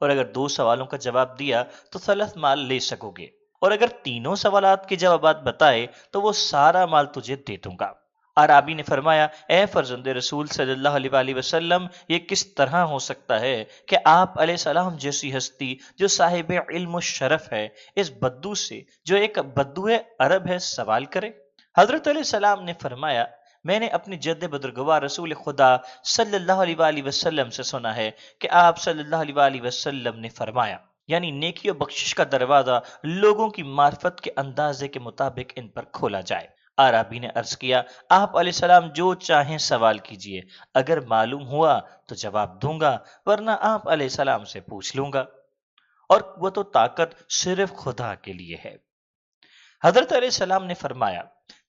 اور اگر 2 سوالوں کا جواب دیا تو ثلث مال لے سکو گے، اور اگر تینوں سوالات کے جوابات بتائے تو وہ سارا مال تجھے دے دوں گا۔ عرابی نے فرمایا، اے فرزند رسول صلی اللہ علیہ وآلہ وسلم، یہ کس طرح ہو سکتا ہے کہ آپ علیہ السلام جیسی ہستی جو صاحب علم و شرف ہے، اس بدو سے جو ایک بدو عرب ہے سوال کرے؟ حضرت علیہ السلام نے فرمایا، میں نے اپنی جد بزرگوار رسول خدا صلی اللہ علیہ وآلہ وسلم سے سنا ہے کہ آپ صلی اللہ علیہ وآلہ وسلم نے فرمایا، یعنی نیکی و بخشش کا دروازہ لوگوں کی معرفت کے اندازے کے مطابق ان پر کھولا جائے۔ عرابی نے عرض کیا، آپ علیہ السلام جو چاہیں سوال کیجئے، اگر معلوم ہوا تو جواب دوں گا، ورنہ آپ علیہ السلام سے پوچھ لوں گا، اور وہ تو طاقت صرف خدا کے لیے ہے۔ حضرت علیہ السلام نے فرمایا،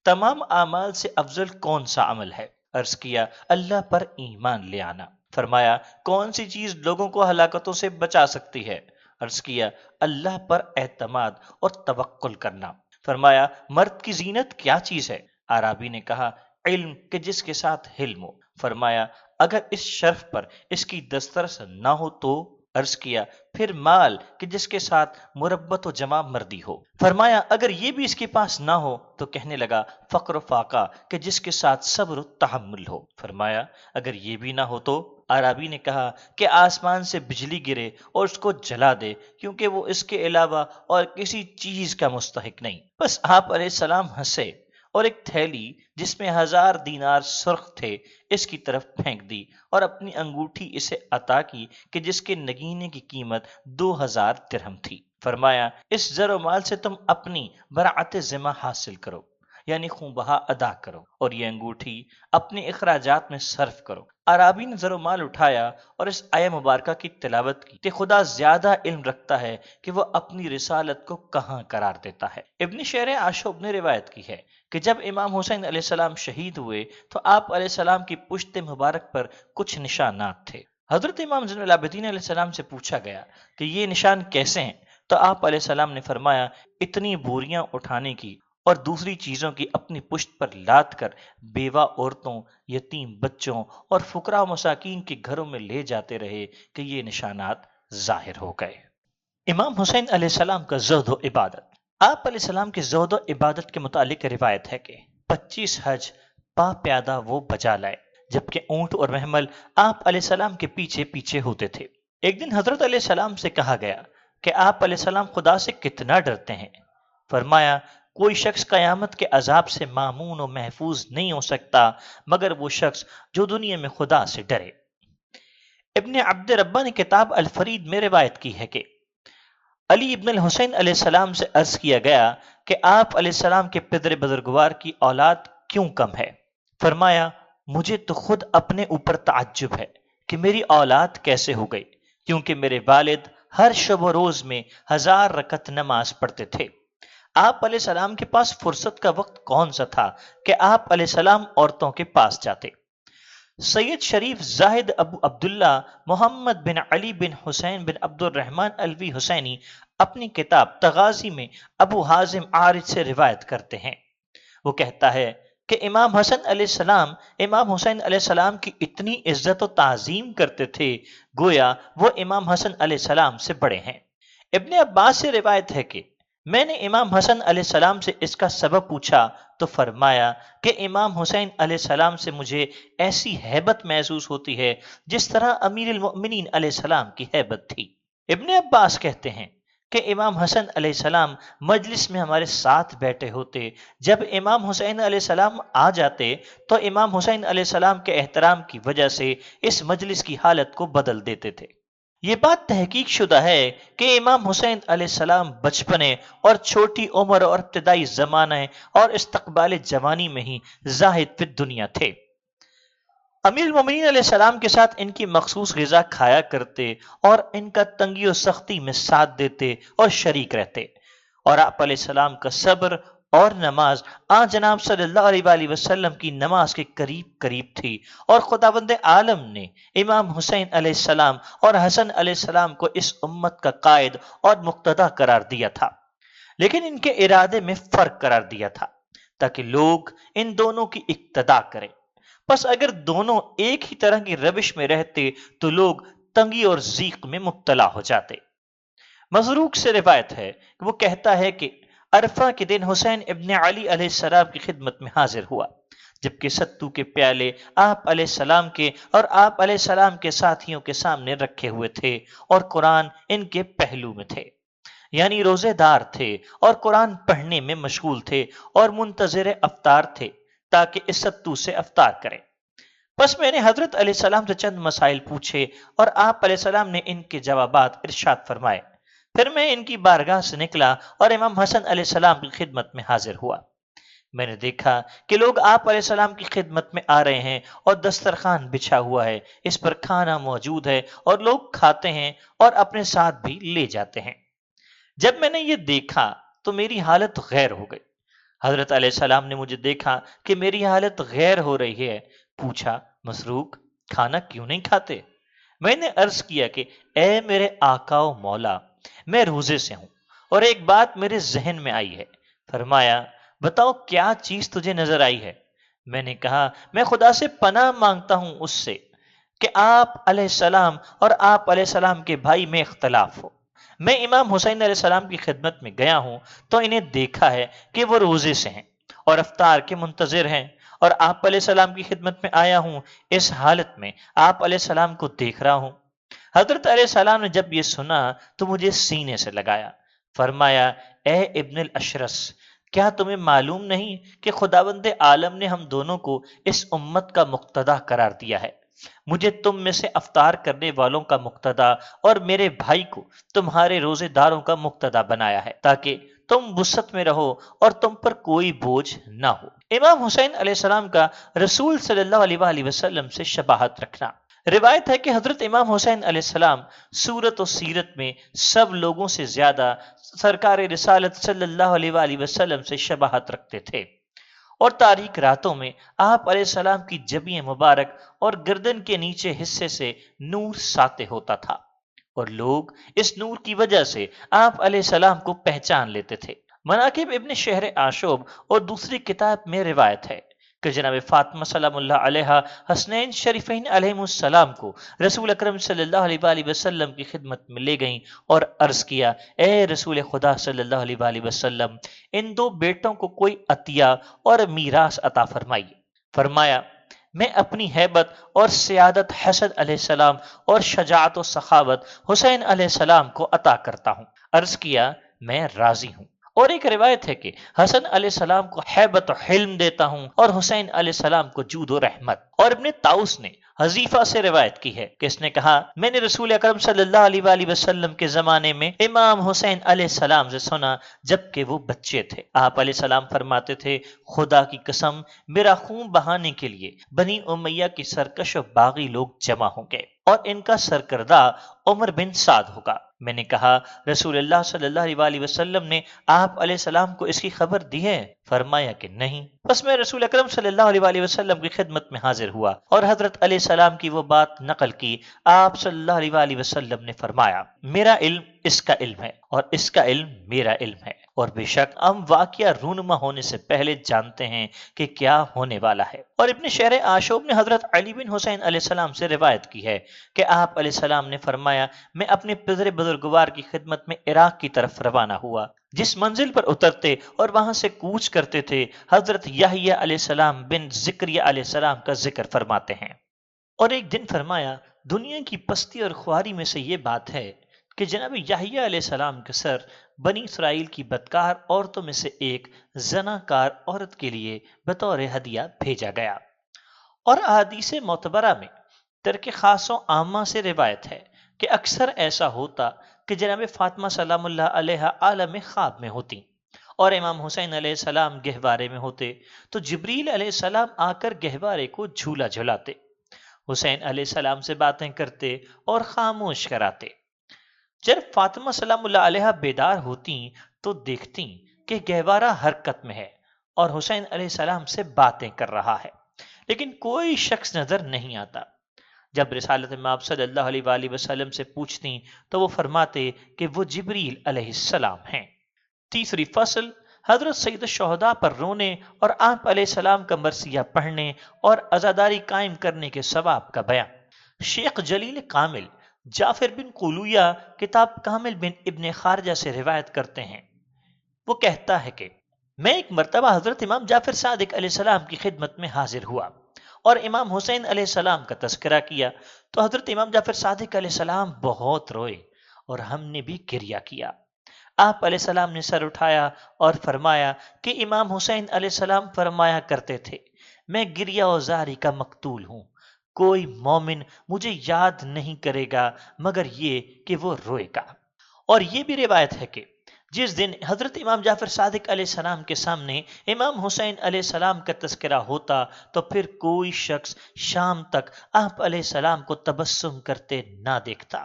تمام اعمال سے افضل کون سا عمل ہے؟ عرض کیا، اللہ پر ایمان لے آنا۔ فرمایا، کون سی چیز لوگوں کو ہلاکتوں سے بچا سکتی ہے؟ عرض کیا، اللہ پر اعتماد اور توکل کرنا۔ فرمایا، مرد کی زینت کیا چیز ہے؟ عرابی نے کہا، علم کہ جس کے ساتھ حلم ہو۔ فرمایا، اگر اس شرف پر اس کی دسترس نہ ہو تو؟ عرض کیا، پھر مال کہ جس کے ساتھ مربت و جمع مردی ہو۔ فرمایا، اگر یہ بھی اس کے پاس نہ ہو تو کہنے لگا، فقر و فاقہ کہ جس کے ساتھ صبر و تحمل ہو۔ فرمایا، اگر یہ بھی نہ ہو تو؟ عرابی نے کہا کہ آسمان سے بجلی گرے اور اس کو جلا دے، کیونکہ وہ اس کے علاوہ اور کسی چیز کا مستحق نہیں۔ بس آپ علیہ السلام ہنسے اور ایک تھیلی جس میں 1000 دینار سرخ تھے اس کی طرف پھینک دی، اور اپنی انگوٹھی اسے عطا کی کہ جس کے نگینے کی قیمت 2000 درہم تھی۔ فرمایا، اس زر و مال سے تم اپنی براعت ذمہ حاصل کرو، یعنی خونبہا ادا کرو، اور یہ انگوٹھی اپنے اخراجات میں صرف کرو۔ عرابی نے زر و مال اٹھایا اور اس آیہ مبارکہ کی تلاوت کی کہ خدا زیادہ علم رکھتا ہے کہ وہ اپنی رسالت کو کہاں قرار دیتا ہے۔ ابن شہر عاشوب نے روایت کی ہے کہ جب امام حسین علیہ السلام شہید ہوئے تو آپ علیہ السلام کی پشت مبارک پر کچھ نشانات تھے۔ حضرت امام زین العابدین علیہ السلام سے پوچھا گیا کہ یہ نشان کیسے ہیں؟ تو آپ علیہ السلام نے فرمایا اتنی بوریاں اٹھانے کی اور دوسری چیزوں کی اپنی پشت پر لاد کر بیوہ عورتوں، یتیم بچوں اور فقراء و مساکین کے گھروں میں لے جاتے رہے کہ یہ نشانات ظاہر ہو گئے۔ امام حسین علیہ السلام کا زہد و عبادت۔ آپ علیہ السلام کے زہد و عبادت کے متعلق روایت ہے کہ 25 حج پا پیادہ وہ بجا لائے، جبکہ اونٹ اور محمل آپ علیہ السلام کے پیچھے پیچھے ہوتے تھے۔ ایک دن حضرت علیہ السلام سے کہا گیا کہ آپ علیہ السلام خدا سے کتنا ڈرتے ہیں؟ فرمایا کوئی شخص قیامت کے عذاب سے مامون و محفوظ نہیں ہو سکتا مگر وہ شخص جو دنیا میں خدا سے ڈرے۔ ابن عبد ربہ نے کتاب الفرید میں روایت کی ہے کہ علی ابن الحسین علیہ السلام سے عرض کیا گیا کہ آپ علیہ السلام کے پدر بزرگوار کی اولاد کیوں کم ہے؟ فرمایا مجھے تو خود اپنے اوپر تعجب ہے کہ میری اولاد کیسے ہو گئی، کیونکہ میرے والد ہر شب و روز میں 1000 رکعت نماز پڑھتے تھے۔ آپ علیہ السلام کے پاس فرصت کا وقت کون سا تھا کہ آپ علیہ السلام عورتوں کے پاس جاتے؟ سید شریف زاہد ابو عبداللہ محمد بن علی بن حسین بن عبد الرحمن الوی حسینی اپنی کتاب تغازی میں ابو حازم عارج سے روایت کرتے ہیں۔ وہ کہتا ہے کہ امام حسن علیہ السلام امام حسین علیہ السلام کی اتنی عزت و تعظیم کرتے تھے گویا وہ امام حسن علیہ السلام سے بڑے ہیں۔ ابن عباس سے روایت ہے کہ میں نے امام حسن علیہ السلام سے اس کا سبب پوچھا تو فرمایا کہ امام حسین علیہ السلام سے مجھے ایسی ہیبت محسوس ہوتی ہے جس طرح امیر المؤمنین علیہ السلام کی ہیبت تھی۔ ابن عباس کہتے ہیں کہ امام حسن علیہ السلام مجلس میں ہمارے ساتھ بیٹھے ہوتے، جب امام حسین علیہ السلام آ جاتے تو امام حسین علیہ السلام کے احترام کی وجہ سے اس مجلس کی حالت کو بدل دیتے تھے۔ یہ بات تحقیق شدہ ہے کہ امام حسین علیہ السلام بچپنے اور چھوٹی عمر اور ابتدائی زمانے اور استقبال جوانی میں ہی زاہد فی الدنیا تھے۔ امیر المومنین علیہ السلام کے ساتھ ان کی مخصوص غذا کھایا کرتے اور ان کا تنگی و سختی میں ساتھ دیتے اور شریک رہتے، اور آپ علیہ السلام کا صبر اور نماز جناب صلی اللہ علیہ وآلہ وسلم کی نماز کے قریب قریب تھی، اور خداوند عالم نے امام حسین علیہ السلام اور حسن علیہ السلام کو اس امت کا قائد اور مقتدی قرار دیا تھا، لیکن ان کے ارادے میں فرق قرار دیا تھا تاکہ لوگ ان دونوں کی اقتداء کریں۔ پس اگر دونوں ایک ہی طرح کی روش میں رہتے تو لوگ تنگی اور ضیق میں مبتلا ہو جاتے۔ مزروق سے روایت ہے کہ وہ کہتا ہے کہ عرفہ کے دن حسین ابن علی علیہ السلام کی خدمت میں حاضر ہوا، جبکہ ستو کے پیالے آپ علیہ السلام کے اور آپ علیہ السلام کے ساتھیوں کے سامنے رکھے ہوئے تھے اور قرآن ان کے پہلو میں تھے، یعنی روزے دار تھے اور قرآن پڑھنے میں مشغول تھے اور منتظر افطار تھے تاکہ اس ستو سے افطار کریں۔ بس میں نے حضرت علیہ السلام سے چند مسائل پوچھے اور آپ علیہ السلام نے ان کے جوابات ارشاد فرمائے۔ پھر میں ان کی بارگاہ سے نکلا اور امام حسن علیہ السلام کی خدمت میں حاضر ہوا۔ میں نے دیکھا کہ لوگ آپ علیہ السلام کی خدمت میں آ رہے ہیں اور دسترخوان بچھا ہوا ہے، اس پر کھانا موجود ہے اور لوگ کھاتے ہیں اور اپنے ساتھ بھی لے جاتے ہیں۔ جب میں نے یہ دیکھا تو میری حالت غیر ہو گئی۔ حضرت علیہ السلام نے مجھے دیکھا کہ میری حالت غیر ہو رہی ہے، پوچھا مسروق کھانا کیوں نہیں کھاتے؟ میں نے عرض کیا کہ اے میرے آقا و مولا، میں روزے سے ہوں اور ایک بات میرے ذہن میں آئی ہے۔ فرمایا بتاؤ کیا چیز تجھے نظر آئی ہے؟ میں نے کہا میں خدا سے پناہ مانگتا ہوں اس سے کہ آپ علیہ السلام اور آپ علیہ السلام کے بھائی میں اختلاف ہو۔ میں امام حسین علیہ السلام کی خدمت میں گیا ہوں تو انہیں دیکھا ہے کہ وہ روزے سے ہیں اور افطار کے منتظر ہیں، اور آپ علیہ السلام کی خدمت میں آیا ہوں اس حالت میں آپ علیہ السلام کو دیکھ رہا ہوں۔ حضرت علیہ السلام نے جب یہ سنا تو مجھے سینے سے لگایا، فرمایا اے ابن الاشرس، کیا تمہیں معلوم نہیں کہ خداوند عالم نے ہم دونوں کو اس امت کا مقتدی قرار دیا ہے؟ مجھے تم میں سے افطار کرنے والوں کا مقتدی اور میرے بھائی کو تمہارے روزے داروں کا مقتدی بنایا ہے تاکہ تم وسعت میں رہو اور تم پر کوئی بوجھ نہ ہو۔ امام حسین علیہ السلام کا رسول صلی اللہ علیہ وآلہ وسلم سے شباہت رکھنا۔ روایت ہے کہ حضرت امام حسین علیہ السلام صورت و سیرت میں سب لوگوں سے زیادہ سرکار رسالت صلی اللہ علیہ وآلہ وسلم سے شباہت رکھتے تھے، اور تاریک راتوں میں آپ علیہ السلام کی جبین مبارک اور گردن کے نیچے حصے سے نور ساطع ہوتا تھا۔ اور لوگ اس نور کی وجہ سے آپ علیہ السلام کو پہچان لیتے تھے۔ مناقب ابن شہر آشوب اور دوسری کتاب میں روایت ہے کہ جناب فاطمہ سلام اللہ علیہ حسنین شریفین علیہ السلام کو رسول اکرم صلی اللہ علیہ وآلہ وسلم کی خدمت میں لے گئیں اور عرض کیا، اے رسول خدا صلی اللہ علیہ وآلہ وسلم، ان دو بیٹوں کو کوئی عطیہ اور میراث عطا فرمائیے۔ فرمایا، میں اپنی ہیبت اور سیادت حسن علیہ السلام اور شجاعت و سخاوت حسین علیہ السلام کو عطا کرتا ہوں۔ عرض کیا، میں راضی ہوں۔ اور ایک روایت ہے کہ حسن علیہ السلام کو ہیبت و حلم دیتا ہوں اور حسین علیہ السلام کو جود و رحمت۔ اور ابن طاؤس نے حذیفہ سے روایت کی ہے کہ اس نے کہا، میں نے رسول اکرم صلی اللہ علیہ وآلہ وسلم کے زمانے میں امام حسین علیہ السلام سے سنا جبکہ وہ بچے تھے۔ آپ علیہ السلام فرماتے تھے، خدا کی قسم، میرا خون بہانے کے لیے بنی امیہ کی سرکش و باغی لوگ جمع ہوں گے اور ان کا سرکردہ عمر بن سعد ہوگا۔ میں نے کہا، رسول اللہ صلی اللہ علیہ وآلہ وسلم نے آپ علیہ السلام کو اس کی خبر دی ہے؟ فرمایا کہ نہیں۔ بس میں رسول اکرم صلی اللہ علیہ وآلہ وسلم کی خدمت میں حاضر ہوا اور حضرت علیہ السلام کی وہ بات نقل کی۔ آپ صلی اللہ علیہ وآلہ وسلم نے فرمایا، میرا علم اس کا علم ہے اور اس کا علم میرا علم ہے، اور بے شک ہم واقعہ رونما ہونے سے پہلے جانتے ہیں کہ کیا ہونے والا ہے۔ اور ابن شہر آشوب نے حضرت علی بن حسین علیہ السلام سے روایت کی ہے کہ آپ علیہ السلام نے فرمایا، میں اپنے پدر بزرگوار کی خدمت میں عراق کی طرف روانہ ہوا۔ جس منزل پر اترتے اور وہاں سے کوچ کرتے تھے، حضرت یحییٰ علیہ السلام بن زکریا علیہ السلام کا ذکر فرماتے ہیں۔ اور ایک دن فرمایا، دنیا کی پستی اور خواری میں سے یہ بات ہے کہ جناب یحییٰ علیہ السلام کے سر بنی اسرائیل کی بدکار عورتوں میں سے ایک زناکار عورت کے لیے بطور ہدیہ بھیجا گیا۔ اور احادیث معتبرہ میں ترک خاص و عامہ سے روایت ہے کہ اکثر ایسا ہوتا کہ جناب فاطمہ سلام اللہ علیہ عالم خواب میں ہوتی اور امام حسین علیہ السلام گہوارے میں ہوتے تو جبریل علیہ السلام آ کر گہوارے کو جھولا جھلاتے، حسین علیہ السلام سے باتیں کرتے اور خاموش کراتے۔ جب فاطمہ سلام اللہ علیہ بیدار ہوتی تو دیکھتی کہ گہوارہ حرکت میں ہے اور حسین علیہ السلام سے باتیں کر رہا ہے، لیکن کوئی شخص نظر نہیں آتا۔ جب رسالت مآب صلی اللہ علیہ وآلہ وسلم سے پوچھتی تو وہ فرماتے کہ وہ جبریل علیہ السلام ہیں۔ تیسری فصل، حضرت سید الشہداء پر رونے اور آپ علیہ السلام کا مرثیہ پڑھنے اور عزاداری قائم کرنے کے ثواب کا بیان۔ شیخ جلیل کامل جعفر بن قلویہ کتاب کامل بن ابن خارجہ سے روایت کرتے ہیں۔ وہ کہتا ہے کہ میں ایک مرتبہ حضرت امام جعفر صادق علیہ السلام کی خدمت میں حاضر ہوا اور امام حسین علیہ السلام کا تذکرہ کیا تو حضرت امام جعفر صادق علیہ السلام بہت روئے اور ہم نے بھی گریہ کیا۔ آپ علیہ السلام نے سر اٹھایا اور فرمایا کہ امام حسین علیہ السلام فرمایا کرتے تھے، میں گریہ و زاری کا مقتول ہوں، کوئی مومن مجھے یاد نہیں کرے گا مگر یہ کہ وہ روئے گا۔ اور یہ بھی روایت ہے کہ جس دن حضرت امام جعفر صادق علیہ السلام کے سامنے امام حسین علیہ السلام کا تذکرہ ہوتا تو پھر کوئی شخص شام تک آپ علیہ السلام کو تبسم کرتے نہ دیکھتا،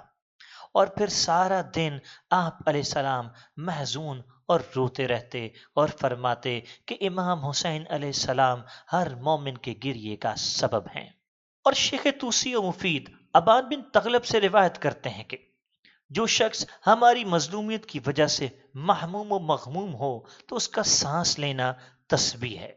اور پھر سارا دن آپ علیہ السلام محزون اور روتے رہتے اور فرماتے کہ امام حسین علیہ السلام ہر مومن کے گریے کا سبب ہیں۔ اور شیخ توسی و مفید عباد بن تغلب سے روایت کرتے ہیں کہ جو شخص ہماری مظلومیت کی وجہ سے محموم و مغموم ہو تو اس کا سانس لینا تسبیح ہے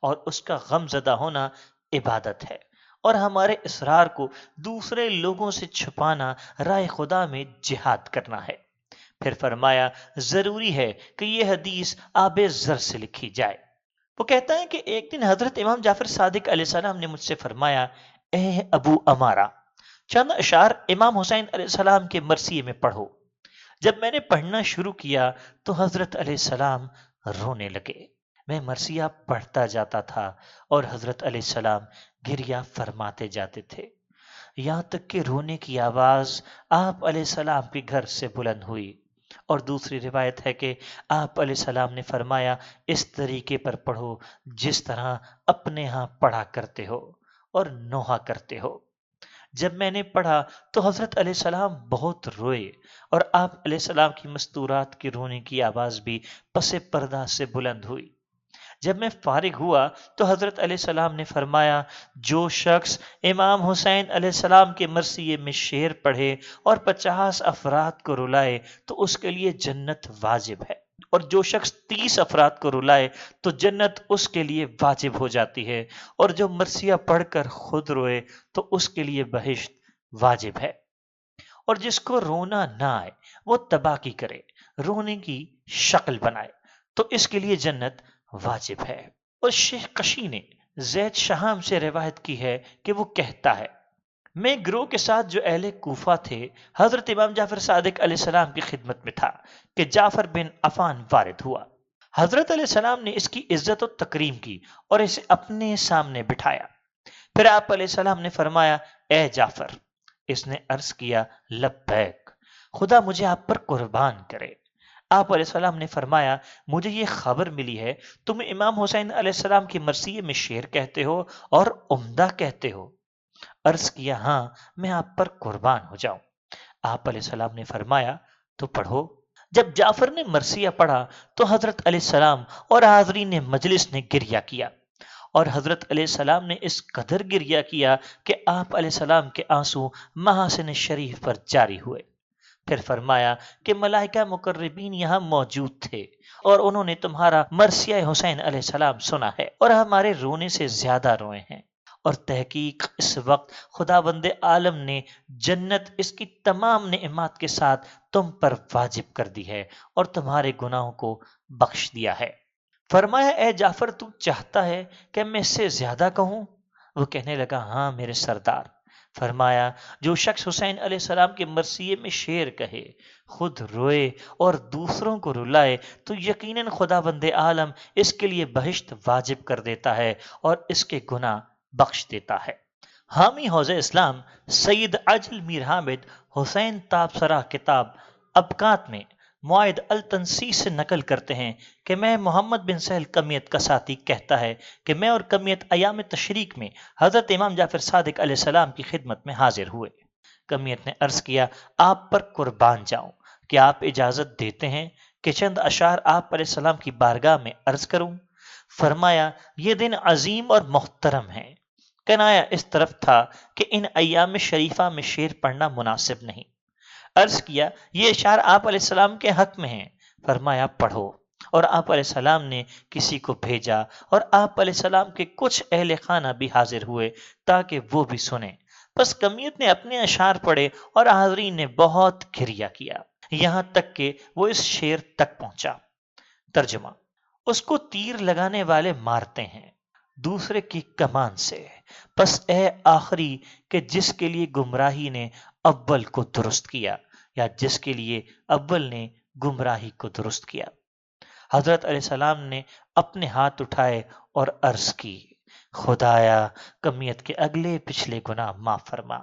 اور اس کا غم زدہ ہونا عبادت ہے، اور ہمارے اسرار کو دوسرے لوگوں سے چھپانا راہ خدا میں جہاد کرنا ہے۔ پھر فرمایا، ضروری ہے کہ یہ حدیث آب زر سے لکھی جائے۔ وہ کہتا ہے کہ ایک دن حضرت امام جعفر صادق علیہ السلام نے مجھ سے فرمایا، اے ابو امارہ، چند اشعار امام حسین علیہ السلام کے مرثیے میں پڑھو۔ جب میں نے پڑھنا شروع کیا تو حضرت علیہ السلام رونے لگے۔ میں مرثیہ پڑھتا جاتا تھا اور حضرت علیہ السلام گریہ فرماتے جاتے تھے، یہاں تک کہ رونے کی آواز آپ علیہ السلام کے گھر سے بلند ہوئی۔ اور دوسری روایت ہے کہ آپ علیہ السلام نے فرمایا، اس طریقے پر پڑھو جس طرح اپنے ہاں پڑھا کرتے ہو اور نوحہ کرتے ہو۔ جب میں نے پڑھا تو حضرت علیہ السلام بہت روئے اور آپ علیہ السلام کی مستورات کے رونے کی آواز بھی پس پردہ سے بلند ہوئی۔ جب میں فارغ ہوا تو حضرت علیہ السلام نے فرمایا جو شخص امام حسین علیہ السلام کے مرثیے میں شعر پڑھے اور 50 افراد کو رلائے تو اس کے لیے جنت واجب ہے، اور جو شخص 30 افراد کو رلائے تو جنت اس کے لیے واجب ہو جاتی ہے، اور جو مرثیہ پڑھ کر خود روئے تو اس کے لیے بہشت واجب ہے، اور جس کو رونا نہ آئے وہ تباکی کرے، رونے کی شکل بنائے تو اس کے لیے جنت واجب ہے۔ اور شیخ قشی نے زید شہام سے روایت کی ہے کہ وہ کہتا ہے میں گروہ کے ساتھ جو اہل کوفہ تھے حضرت امام جعفر صادق علیہ السلام کی خدمت میں تھا کہ جعفر بن عفان وارد ہوا۔ حضرت علیہ السلام نے اس کی عزت و تکریم کی اور اسے اپنے سامنے بٹھایا۔ پھر آپ علیہ السلام نے فرمایا اے جعفر، اس نے عرض کیا لبیک، خدا مجھے آپ پر قربان کرے۔ آپ علیہ السلام نے فرمایا مجھے یہ خبر ملی ہے تم امام حسین علیہ السلام کی مرثیے میں شعر کہتے ہو اور عمدہ کہتے ہو۔ عرض کیا ہاں، میں آپ پر قربان ہو جاؤں۔ آپ علیہ السلام نے فرمایا تو پڑھو۔ جب جعفر نے مرثیہ پڑھا تو حضرت علیہ السلام اور حاضرین مجلس نے گریہ کیا، اور حضرت علیہ السلام نے اس قدر گریہ کیا کہ آپ علیہ السلام کے آنسو محاسن شریف پر جاری ہوئے۔ پھر فرمایا کہ ملائکہ مقربین یہاں موجود تھے اور انہوں نے تمہارا مرثیہ حسین علیہ السلام سنا ہے اور ہمارے رونے سے زیادہ روئے ہیں، اور تحقیق اس وقت خداوند عالم نے جنت اس کی تمام نعمات کے ساتھ تم پر واجب کر دی ہے اور تمہارے گناہوں کو بخش دیا ہے۔ فرمایا اے جعفر تو چاہتا ہے کہ میں اس سے زیادہ کہوں؟ وہ کہنے لگا ہاں میرے سردار۔ فرمایا جو شخص حسین علیہ السلام کے مرثیے میں شعر کہے، خود روئے اور دوسروں کو رلائے تو یقیناً خداوند عالم اس کے لیے بہشت واجب کر دیتا ہے اور اس کے گناہ بخش دیتا ہے۔ حامی حوض اسلام سید عجل میر حامد حسین تابسرہ کتاب ابکات میں معاہد التنسی سے نقل کرتے ہیں کہ میں محمد بن سہل کمیت کا ساتھی کہتا ہے کہ میں اور کمیت ایام تشریق میں حضرت امام جعفر صادق علیہ السلام کی خدمت میں حاضر ہوئے۔ کمیت نے عرض کیا آپ پر قربان جاؤں، کیا آپ اجازت دیتے ہیں کہ چند اشعار آپ علیہ السلام کی بارگاہ میں عرض کروں؟ فرمایا یہ دن عظیم اور محترم ہے۔ کنایا اس طرف تھا کہ ان ایام شریفہ میں شعر پڑھنا مناسب نہیں۔ عرض کیا یہ اشعار آپ علیہ السلام کے حق میں ہیں۔ فرمایا پڑھو، اور آپ علیہ السلام نے کسی کو بھیجا اور آپ علیہ السلام کے کچھ اہل خانہ بھی حاضر ہوئے تاکہ وہ بھی سنیں۔ بس کمیت نے اپنے اشعار پڑھے اور حاضرین نے بہت گریہ کیا، یہاں تک کہ وہ اس شعر تک پہنچا۔ ترجمہ: اس کو تیر لگانے والے مارتے ہیں دوسرے کی کمان سے، پس اے آخری کہ جس کے لیے گمراہی نے اول کو درست کیا، یا جس کے لیے اول نے گمراہی کو درست کیا۔ حضرت علیہ السلام نے اپنے ہاتھ اٹھائے اور عرض کی خدایا کمیت کے اگلے پچھلے گناہ معاف فرما،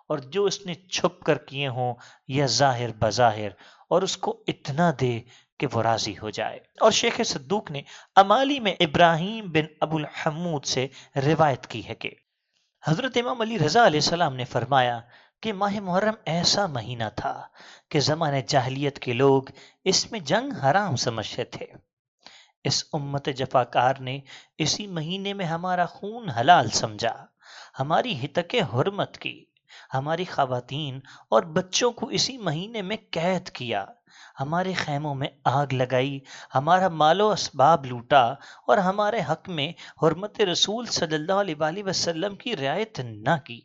اور جو اس نے چھپ کر کیے ہوں یا ظاہر بظاہر، اور اس کو اتنا دے کہ وہ راضی ہو جائے۔ اور شیخ صدوق نے امالی میں ابراہیم بن ابو الحمود سے روایت کی ہے کہ حضرت امام علی رضا علیہ السلام نے فرمایا کہ ماہ محرم ایسا مہینہ تھا کہ زمانے جاہلیت کے لوگ اس میں جنگ حرام سمجھتے تھے۔ اس امت جفاکار نے اسی مہینے میں ہمارا خون حلال سمجھا، ہماری ہتک حرمت کی، ہماری خواتین اور بچوں کو اسی مہینے میں قید کیا، ہمارے خیموں میں آگ لگائی، ہمارا مال و اسباب لوٹا، اور ہمارے حق میں حرمت رسول صلی اللہ علیہ وآلہ وسلم کی رعایت نہ کی۔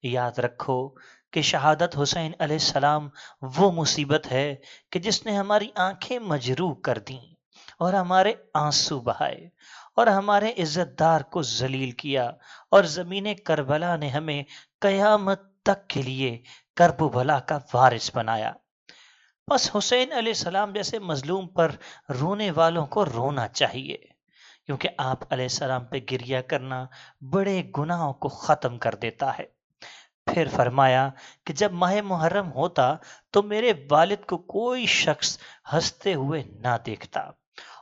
یاد رکھو کہ شہادت حسین علیہ السلام وہ مصیبت ہے کہ جس نے ہماری آنکھیں مجروح کر دیں اور ہمارے آنسو بہائے اور ہمارے عزت دار کو ذلیل کیا، اور زمین کربلا نے ہمیں قیامت تک کے لیے کرب و بلا کا وارث بنایا۔ بس حسین علیہ السلام جیسے مظلوم پر رونے والوں کو رونا چاہیے، کیونکہ آپ علیہ السلام پہ گریہ کرنا بڑے گناہوں کو ختم کر دیتا ہے۔ پھر فرمایا کہ جب ماہ محرم ہوتا تو میرے والد کو کوئی شخص ہنستے ہوئے نہ دیکھتا،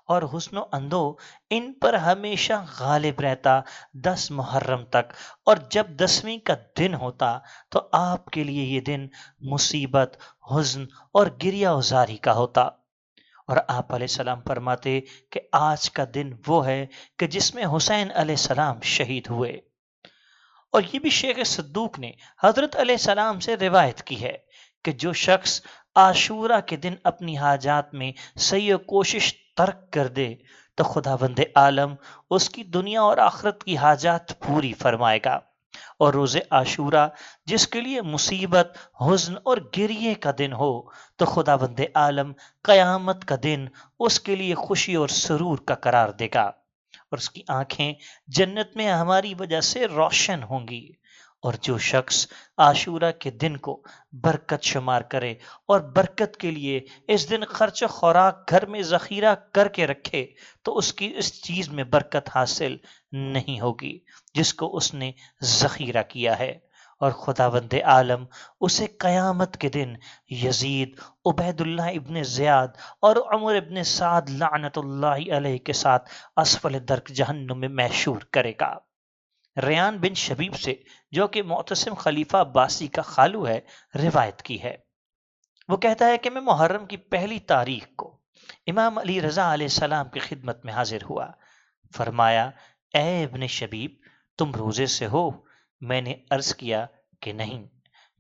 اور حسن و اندو ان پر ہمیشہ غالب رہتا 10 محرم تک، اور جب 10ویں کا دن ہوتا تو آپ کے لیے یہ دن مصیبت، حزن اور گریہ وزاری کا ہوتا، اور آپ علیہ السلام فرماتے کہ آج کا دن وہ ہے کہ جس میں حسین علیہ السلام شہید ہوئے۔ اور یہ بھی شیخ صدوق نے حضرت علیہ السلام سے روایت کی ہے کہ جو شخص عاشورہ کے دن اپنی حاجات میں سعی و کوشش ترک کر دے تو خداوند عالم اس کی دنیا اور آخرت کی حاجات پوری فرمائے گا۔ اور روز عاشورہ جس کے لیے مصیبت، حزن اور گریے کا دن ہو تو خداوند عالم قیامت کا دن اس کے لیے خوشی اور سرور کا قرار دے گا، اور اس کی آنکھیں جنت میں ہماری وجہ سے روشن ہوں گی۔ اور جو شخص عاشورہ کے دن کو برکت شمار کرے اور برکت کے لیے اس دن خرچ و خوراک گھر میں ذخیرہ کر کے رکھے تو اس کی اس چیز میں برکت حاصل نہیں ہوگی جس کو اس نے ذخیرہ کیا ہے، اور خداوند عالم اسے قیامت کے دن یزید، عبید اللہ ابن زیاد اور عمر ابن سعد لعنت اللہ علیہ کے ساتھ اسفل درک جہنم میں محشور کرے گا۔ ریان بن شبیب سے، جو کہ معتصم خلیفہ عباسی کا خالو ہے، روایت کی ہے۔ وہ کہتا ہے کہ میں محرم کی پہلی تاریخ کو امام علی رضا علیہ السلام کی خدمت میں حاضر ہوا۔ فرمایا، اے ابن شبیب، تم روزے سے ہو؟ میں نے عرض کیا کہ نہیں۔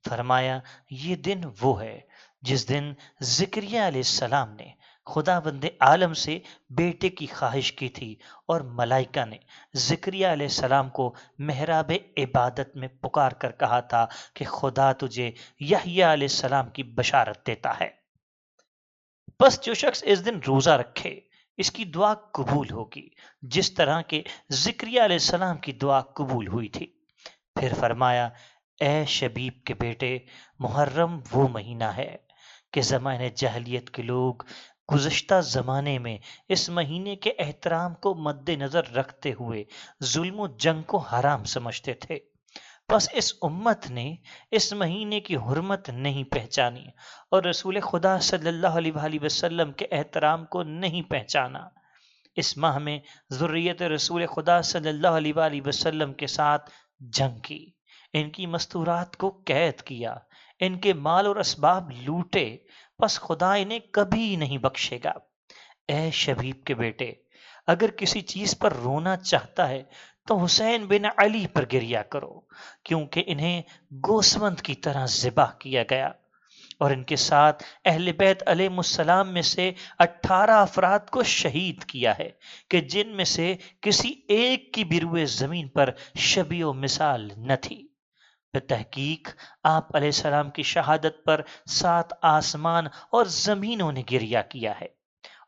فرمایا، یہ دن وہ ہے جس دن زکریہ علیہ السلام نے خداوند عالم سے بیٹے کی خواہش کی تھی، اور ملائکہ نے زکریہ علیہ السلام کو محراب عبادت میں پکار کر کہا تھا کہ خدا تجھے یحییٰ علیہ السلام کی بشارت دیتا ہے۔ بس جو شخص اس دن روزہ رکھے اس کی دعا قبول ہوگی، جس طرح کہ زکریہ علیہ السلام کی دعا قبول ہوئی تھی۔ پھر فرمایا، اے شبیب کے بیٹے، محرم وہ مہینہ ہے کہ زمانے جاہلیت کے لوگ گزشتہ زمانے میں اس مہینے کے احترام کو مد نظر رکھتے ہوئے ظلم و جنگ کو حرام سمجھتے تھے۔ بس اس امت نے اس مہینے کی حرمت نہیں پہچانی اور رسول خدا صلی اللہ علیہ وآلہ وسلم کے احترام کو نہیں پہچانا۔ اس ماہ میں ذریت رسول خدا صلی اللہ علیہ وآلہ وسلم کے ساتھ جنگ کی، ان کی مستورات کو قید کیا، ان کے مال اور اسباب لوٹے، بس خدا انہیں کبھی نہیں بخشے گا۔ اے شبیب کے بیٹے، اگر کسی چیز پر رونا چاہتا ہے تو حسین بن علی پر گریا کرو، کیونکہ انہیں گوسفند کی طرح ذبح کیا گیا، اور ان کے ساتھ اہل بیت علیہ السلام میں سے 18 افراد کو شہید کیا ہے کہ جن میں سے کسی ایک کی بھی روئے زمین پر شبیہ و مثال نہ تھی۔ بتحقیق آپ علیہ السلام کی شہادت پر 7 آسمان اور زمینوں نے گریا کیا ہے،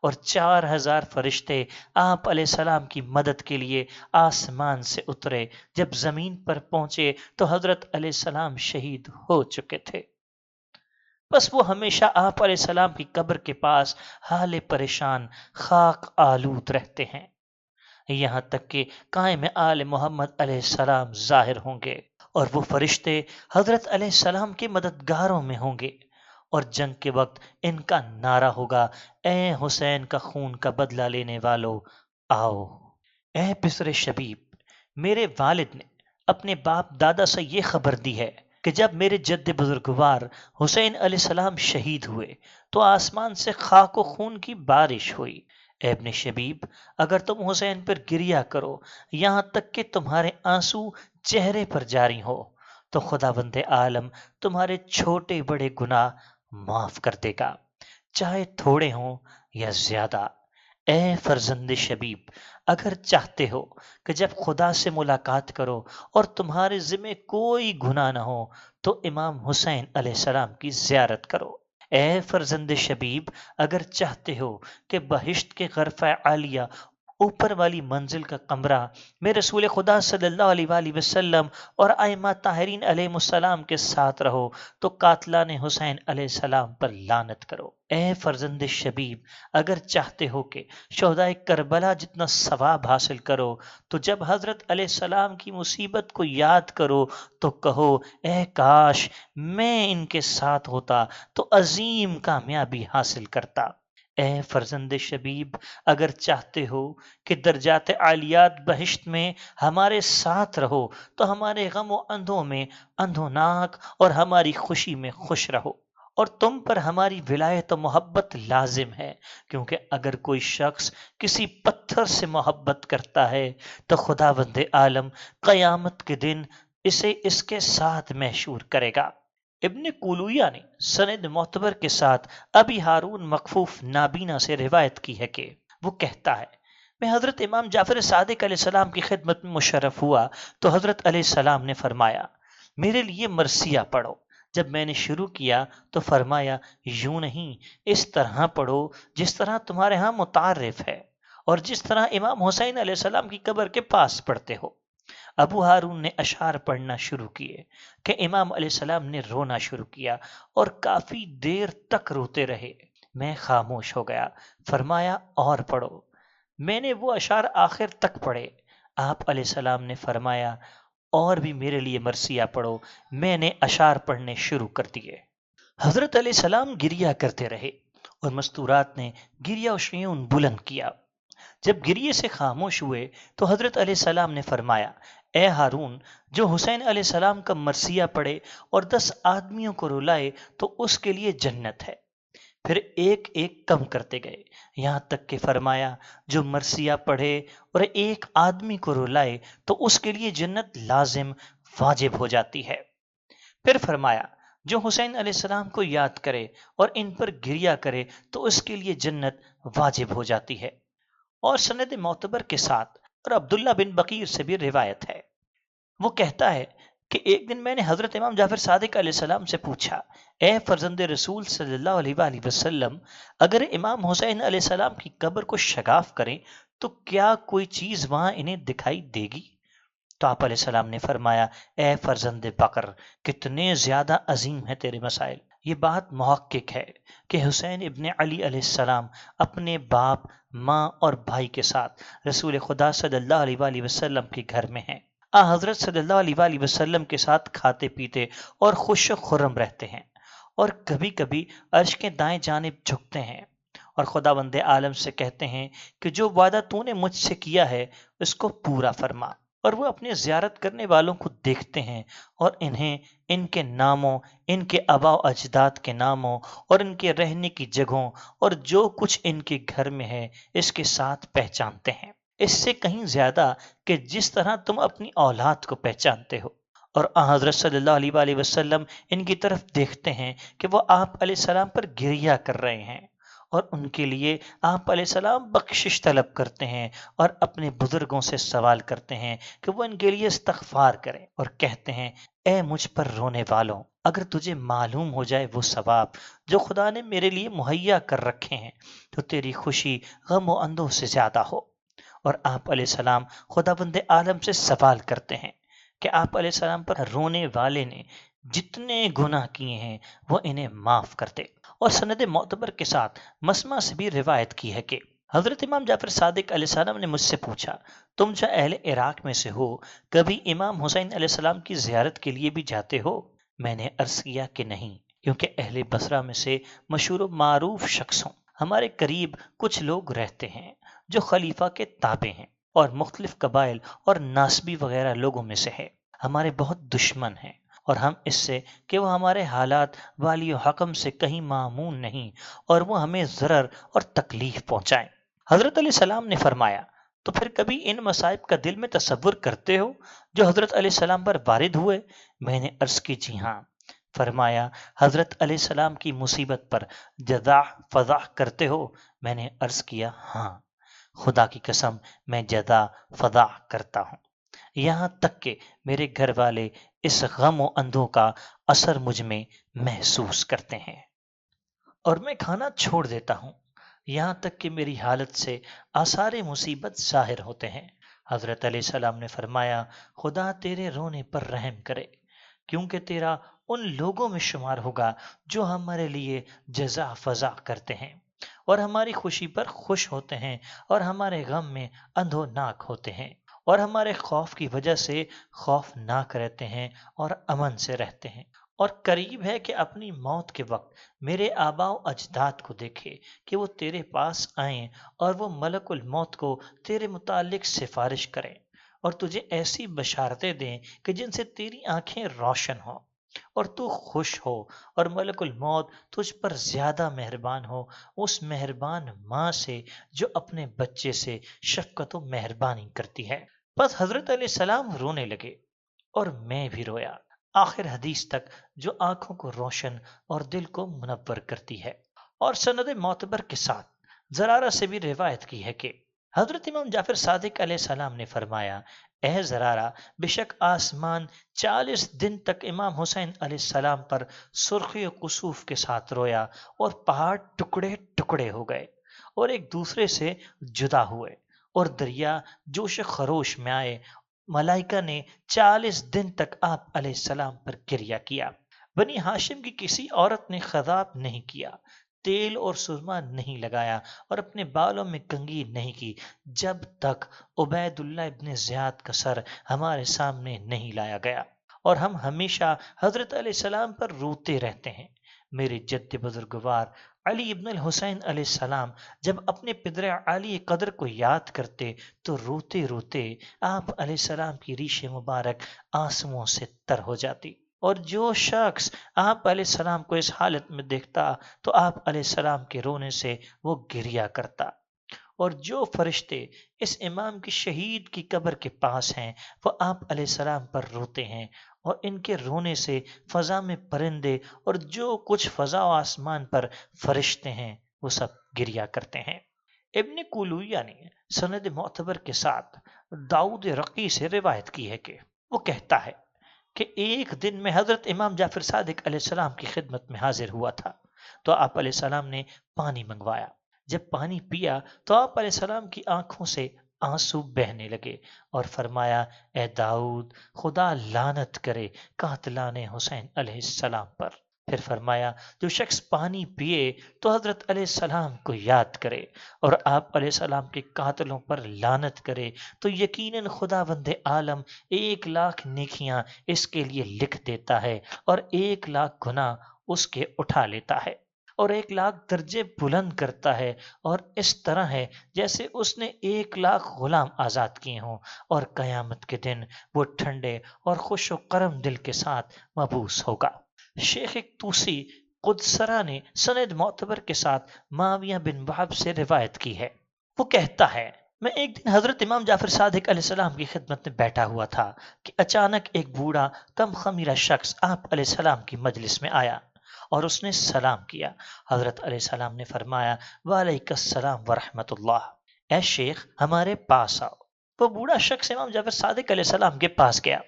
اور 4000 فرشتے آپ علیہ السلام کی مدد کے لیے آسمان سے اترے۔ جب زمین پر پہنچے تو حضرت علیہ السلام شہید ہو چکے تھے۔ بس وہ ہمیشہ آپ علیہ السلام کی قبر کے پاس حال پریشان خاک آلود رہتے ہیں، یہاں تک کہ قائم آل محمد علیہ السلام ظاہر ہوں گے، اور وہ فرشتے حضرت علیہ السلام کے مددگاروں میں ہوں گے، اور جنگ کے وقت ان کا نعرہ ہوگا، اے حسین کا خون کا بدلہ لینے والو آؤ۔ اے پسر شبیب، میرے والد نے اپنے باپ دادا سے یہ خبر دی ہے کہ جب میرے جد بزرگوار حسین علیہ السلام شہید ہوئے تو آسمان سے خاک و خون کی بارش ہوئی۔ اے ابن شبیب، اگر تم حسین پر گریا کرو یہاں تک کہ تمہارے آنسو چہرے پر جاری ہو تو خداوند عالم تمہارے چھوٹے بڑے گناہ معاف کر دے گا، چاہے تھوڑے ہوں یا زیادہ۔ اے فرزند شبیب، اگر چاہتے ہو کہ جب خدا سے ملاقات کرو اور تمہارے ذمہ کوئی گناہ نہ ہو تو امام حسین علیہ السلام کی زیارت کرو۔ اے فرزند شبیب، اگر چاہتے ہو کہ بہشت کے غرفہ عالیہ اوپر والی منزل کا کمرہ میں رسول خدا صلی اللہ علیہ وآلہ وسلم اور ائمہ طاہرین علیہ السلام کے ساتھ رہو تو قاتلان حسین علیہ السلام پر لعنت کرو۔ اے فرزند شبیب، اگر چاہتے ہو کہ شہدائے کربلا جتنا ثواب حاصل کرو تو جب حضرت علیہ السلام کی مصیبت کو یاد کرو تو کہو، اے کاش میں ان کے ساتھ ہوتا تو عظیم کامیابی حاصل کرتا۔ اے فرزند شبیب، اگر چاہتے ہو کہ درجات عالیات بہشت میں ہمارے ساتھ رہو تو ہمارے غم و اندھوں میں اندھوناک اور ہماری خوشی میں خوش رہو، اور تم پر ہماری ولایت و محبت لازم ہے، کیونکہ اگر کوئی شخص کسی پتھر سے محبت کرتا ہے تو خداوند عالم قیامت کے دن اسے اس کے ساتھ محشور کرے گا۔ ابن کولویہ نے سند معتبر کے ساتھ ابی ہارون مخفوف نابینا سے روایت کی ہے کہ وہ کہتا ہے، میں حضرت امام جعفر صادق علیہ السلام کی خدمت میں مشرف ہوا تو حضرت علیہ السلام نے فرمایا، میرے لیے مرثیہ پڑھو۔ جب میں نے شروع کیا تو فرمایا، یوں نہیں، اس طرح پڑھو جس طرح تمہارے ہاں متعارف ہے، اور جس طرح امام حسین علیہ السلام کی قبر کے پاس پڑھتے ہو۔ ابو ہارون نے اشعار پڑھنا شروع کیے کہ امام علیہ السلام نے رونا شروع کیا اور کافی دیر تک روتے رہے۔ میں خاموش ہو گیا۔ فرمایا، اور پڑھو۔ میں نے وہ اشعار آخر تک پڑھے۔ آپ علیہ السلام نے فرمایا، اور بھی میرے لیے مرثیہ پڑھو۔ میں نے اشعار پڑھنے شروع کر دیے۔ حضرت علیہ السلام گریہ کرتے رہے اور مستورات نے گریہ و شیون بلند کیا۔ جب گریے سے خاموش ہوئے تو حضرت علیہ السلام نے فرمایا، اے ہارون، جو حسین علیہ السلام کا مرثیہ پڑھے اور 10 آدمیوں کو رلائے تو اس کے لیے جنت ہے۔ پھر ایک ایک کم کرتے گئے، یہاں تک کہ فرمایا، جو مرثیہ پڑھے اور ایک آدمی کو رلائے تو اس کے لیے جنت لازم واجب ہو جاتی ہے۔ پھر فرمایا، جو حسین علیہ السلام کو یاد کرے اور ان پر گریہ کرے تو اس کے لیے جنت واجب ہو جاتی ہے۔ اور سند معتبر کے ساتھ اور عبداللہ بن بقیر سے بھی روایت ہے، وہ کہتا ہے کہ ایک دن میں نے حضرت امام جعفر صادق علیہ السلام سے پوچھا، اے فرزند رسول صلی اللہ علیہ وآلہ وسلم، اگر امام حسین علیہ السلام کی قبر کو شگاف کریں تو کیا کوئی چیز وہاں انہیں دکھائی دے گی؟ تو آپ علیہ السلام نے فرمایا، اے فرزند بکر، کتنے زیادہ عظیم ہیں تیرے مسائل۔ یہ بات محقق ہے کہ حسین ابن علی علیہ السلام اپنے باپ، ماں اور بھائی کے ساتھ رسول خدا صلی اللہ علیہ وآلہ وسلم کے گھر میں ہیں۔ حضرت صلی اللہ علیہ وآلہ وسلم کے ساتھ کھاتے پیتے اور خوش و خرم رہتے ہیں، اور کبھی کبھی عرش کے دائیں جانب جھکتے ہیں اور خداوند عالم سے کہتے ہیں کہ جو وعدہ تو نے مجھ سے کیا ہے اس کو پورا فرما۔ اور وہ اپنے زیارت کرنے والوں کو دیکھتے ہیں اور انہیں ان کے ناموں، ان کے آباء و اجداد کے ناموں اور ان کے رہنے کی جگہوں اور جو کچھ ان کے گھر میں ہے اس کے ساتھ پہچانتے ہیں، اس سے کہیں زیادہ کہ جس طرح تم اپنی اولاد کو پہچانتے ہو۔ اور حضرت صلی اللہ علیہ وآلہ وسلم ان کی طرف دیکھتے ہیں کہ وہ آپ علیہ السلام پر گریہ کر رہے ہیں، اور ان کے لیے آپ علیہ السلام بخشش طلب کرتے ہیں اور اپنے بزرگوں سے سوال کرتے ہیں کہ وہ ان کے لیے استغفار کریں، اور کہتے ہیں، اے مجھ پر رونے والوں، اگر تجھے معلوم ہو جائے وہ ثواب جو خدا نے میرے لیے مہیا کر رکھے ہیں تو تیری خوشی غم و اندوہ سے زیادہ ہو۔ اور آپ علیہ السلام خداوند عالم سے سوال کرتے ہیں کہ آپ علیہ السلام پر رونے والے نے جتنے گناہ کیے ہیں وہ انہیں معاف کر دے۔ اور سند معتبر کے ساتھ مسمع سے بھی روایت کی ہے کہ حضرت امام جعفر صادق علیہ السلام نے مجھ سے پوچھا، تم جو اہل عراق میں سے ہو، کبھی امام حسین علیہ السلام کی زیارت کے لیے بھی جاتے ہو؟ میں نے عرض کیا کہ نہیں، کیونکہ اہل بصرہ میں سے مشہور و معروف شخص ہوں۔ ہمارے قریب کچھ لوگ رہتے ہیں جو خلیفہ کے تابع ہیں اور مختلف قبائل اور ناسبی وغیرہ لوگوں میں سے ہے۔ ہمارے بہت دشمن ہیں، اور ہم اس سے کہ وہ ہمارے حالات والی و حکم سے کہیں معمون نہیں اور وہ ہمیں ضرر اور تکلیف پہنچائیں۔ حضرت علیہ السلام نے فرمایا، تو پھر کبھی ان مصائب کا دل میں تصور کرتے ہو جو حضرت علیہ السلام پر وارد ہوئے؟ میں نے عرض کی، جی ہاں۔ فرمایا، حضرت علیہ السلام کی مصیبت پر جزع فضع کرتے ہو؟ میں نے عرض کیا، ہاں، خدا کی قسم میں جزع فضع کرتا ہوں، یہاں تک کہ میرے گھر والے اس غم و اندوہ کا اثر مجھ میں محسوس کرتے ہیں اور میں کھانا چھوڑ دیتا ہوں، یہاں تک کہ میری حالت سے آثار مصیبت ظاہر ہوتے ہیں۔ حضرت علیہ السلام نے فرمایا، خدا تیرے رونے پر رحم کرے، کیونکہ تیرا ان لوگوں میں شمار ہوگا جو ہمارے لیے جزع فضع کرتے ہیں اور ہماری خوشی پر خوش ہوتے ہیں اور ہمارے غم میں اندھوناک ہوتے ہیں اور ہمارے خوف کی وجہ سے خوفناک رہتے ہیں اور امن سے رہتے ہیں، اور قریب ہے کہ اپنی موت کے وقت میرے آباء و اجداد کو دیکھے کہ وہ تیرے پاس آئیں اور وہ ملک الموت کو تیرے متعلق سفارش کریں اور تجھے ایسی بشارتیں دیں کہ جن سے تیری آنکھیں روشن ہوں اور تو خوش ہو اور ملک الموت تجھ پر زیادہ مہربان ہو اس مہربان ماں سے جو اپنے بچے سے شفقت و مہربانی کرتی ہے۔ بس حضرت علیہ السلام رونے لگے اور میں بھی رویا، آخر حدیث تک جو آنکھوں کو روشن اور دل کو منور کرتی ہے۔ اور سند معتبر کے ساتھ زرارہ سے بھی روایت کی ہے کہ حضرت امام جعفر صادق علیہ السلام نے فرمایا، اے زرارہ، بے شک آسمان 40 دن تک امام حسین علیہ السلام پر سرخی و کسوف کے ساتھ رویا اور پہاڑ ٹکڑے ٹکڑے ہو گئے اور ایک دوسرے سے جدا ہوئے اور دریا جوش خروش میں آئے۔ ملائکہ نے 40 دن تک آپ علیہ السلام پر گریہ کیا۔ بنی ہاشم کی کسی عورت نے خضاب نہیں کیا، تیل اور سرما نہیں لگایا اور اپنے بالوں میں کنگھی نہیں کی جب تک عبید اللہ ابن زیاد کا سر ہمارے سامنے نہیں لایا گیا، اور ہم ہمیشہ حضرت علیہ السلام پر روتے رہتے ہیں۔ میرے جد بزرگوار علی ابن الحسین علیہ السلام جب اپنے پدر علی قدر کو یاد کرتے تو روتے روتے آپ علیہ السلام کی ریش مبارک آنسوؤں سے تر ہو جاتی، اور جو شخص آپ علیہ السلام کو اس حالت میں دیکھتا تو آپ علیہ السلام کے رونے سے وہ گریہ کرتا، اور جو فرشتے اس امام کی شہید کی قبر کے پاس ہیں وہ آپ علیہ السلام پر روتے ہیں، اور ان کے رونے سے فضا میں پرندے اور جو کچھ فضا و آسمان پر فرشتے ہیں وہ سب گریہ کرتے ہیں۔ ابن کولویہ نے سند معتبر کے ساتھ داؤد رقی سے روایت کی ہے کہ وہ کہتا ہے کہ ایک دن میں حضرت امام جعفر صادق علیہ السلام کی خدمت میں حاضر ہوا تھا تو آپ علیہ السلام نے پانی منگوایا۔ جب پانی پیا تو آپ علیہ السلام کی آنکھوں سے آنسو بہنے لگے اور فرمایا، اے داؤد، خدا لعنت کرے قاتلان حسین علیہ السلام پر۔ پھر فرمایا، جو شخص پانی پیے تو حضرت علیہ السلام کو یاد کرے اور آپ علیہ السلام کے قاتلوں پر لعنت کرے تو یقیناً خداوند عالم 1,00,000 نیکیاں اس کے لیے لکھ دیتا ہے اور 1,00,000 گناہ اس کے اٹھا لیتا ہے اور 1,00,000 درجے بلند کرتا ہے، اور اس طرح ہے جیسے اس نے 1,00,000 غلام آزاد کیے ہوں، اور قیامت کے دن وہ ٹھنڈے اور خوش و کرم دل کے ساتھ مبعوث ہوگا۔ شیخ توسی قدسرہ نے سند معتبر کے ساتھ معاویہ بن وہب سے روایت کی ہے، وہ کہتا ہے، میں ایک دن حضرت امام جعفر صادق علیہ السلام کی خدمت میں بیٹھا ہوا تھا کہ اچانک ایک بوڑھا کم خمیرہ شخص آپ علیہ السلام کی مجلس میں آیا اور اس نے سلام کیا۔ حضرت علیہ السلام نے فرمایا، وعلیکم السلام ورحمۃ اللہ، اے شیخ ہمارے پاس آؤ۔ وہ بوڑھا شخص امام جعفر صادق علیہ السلام کے پاس گیا،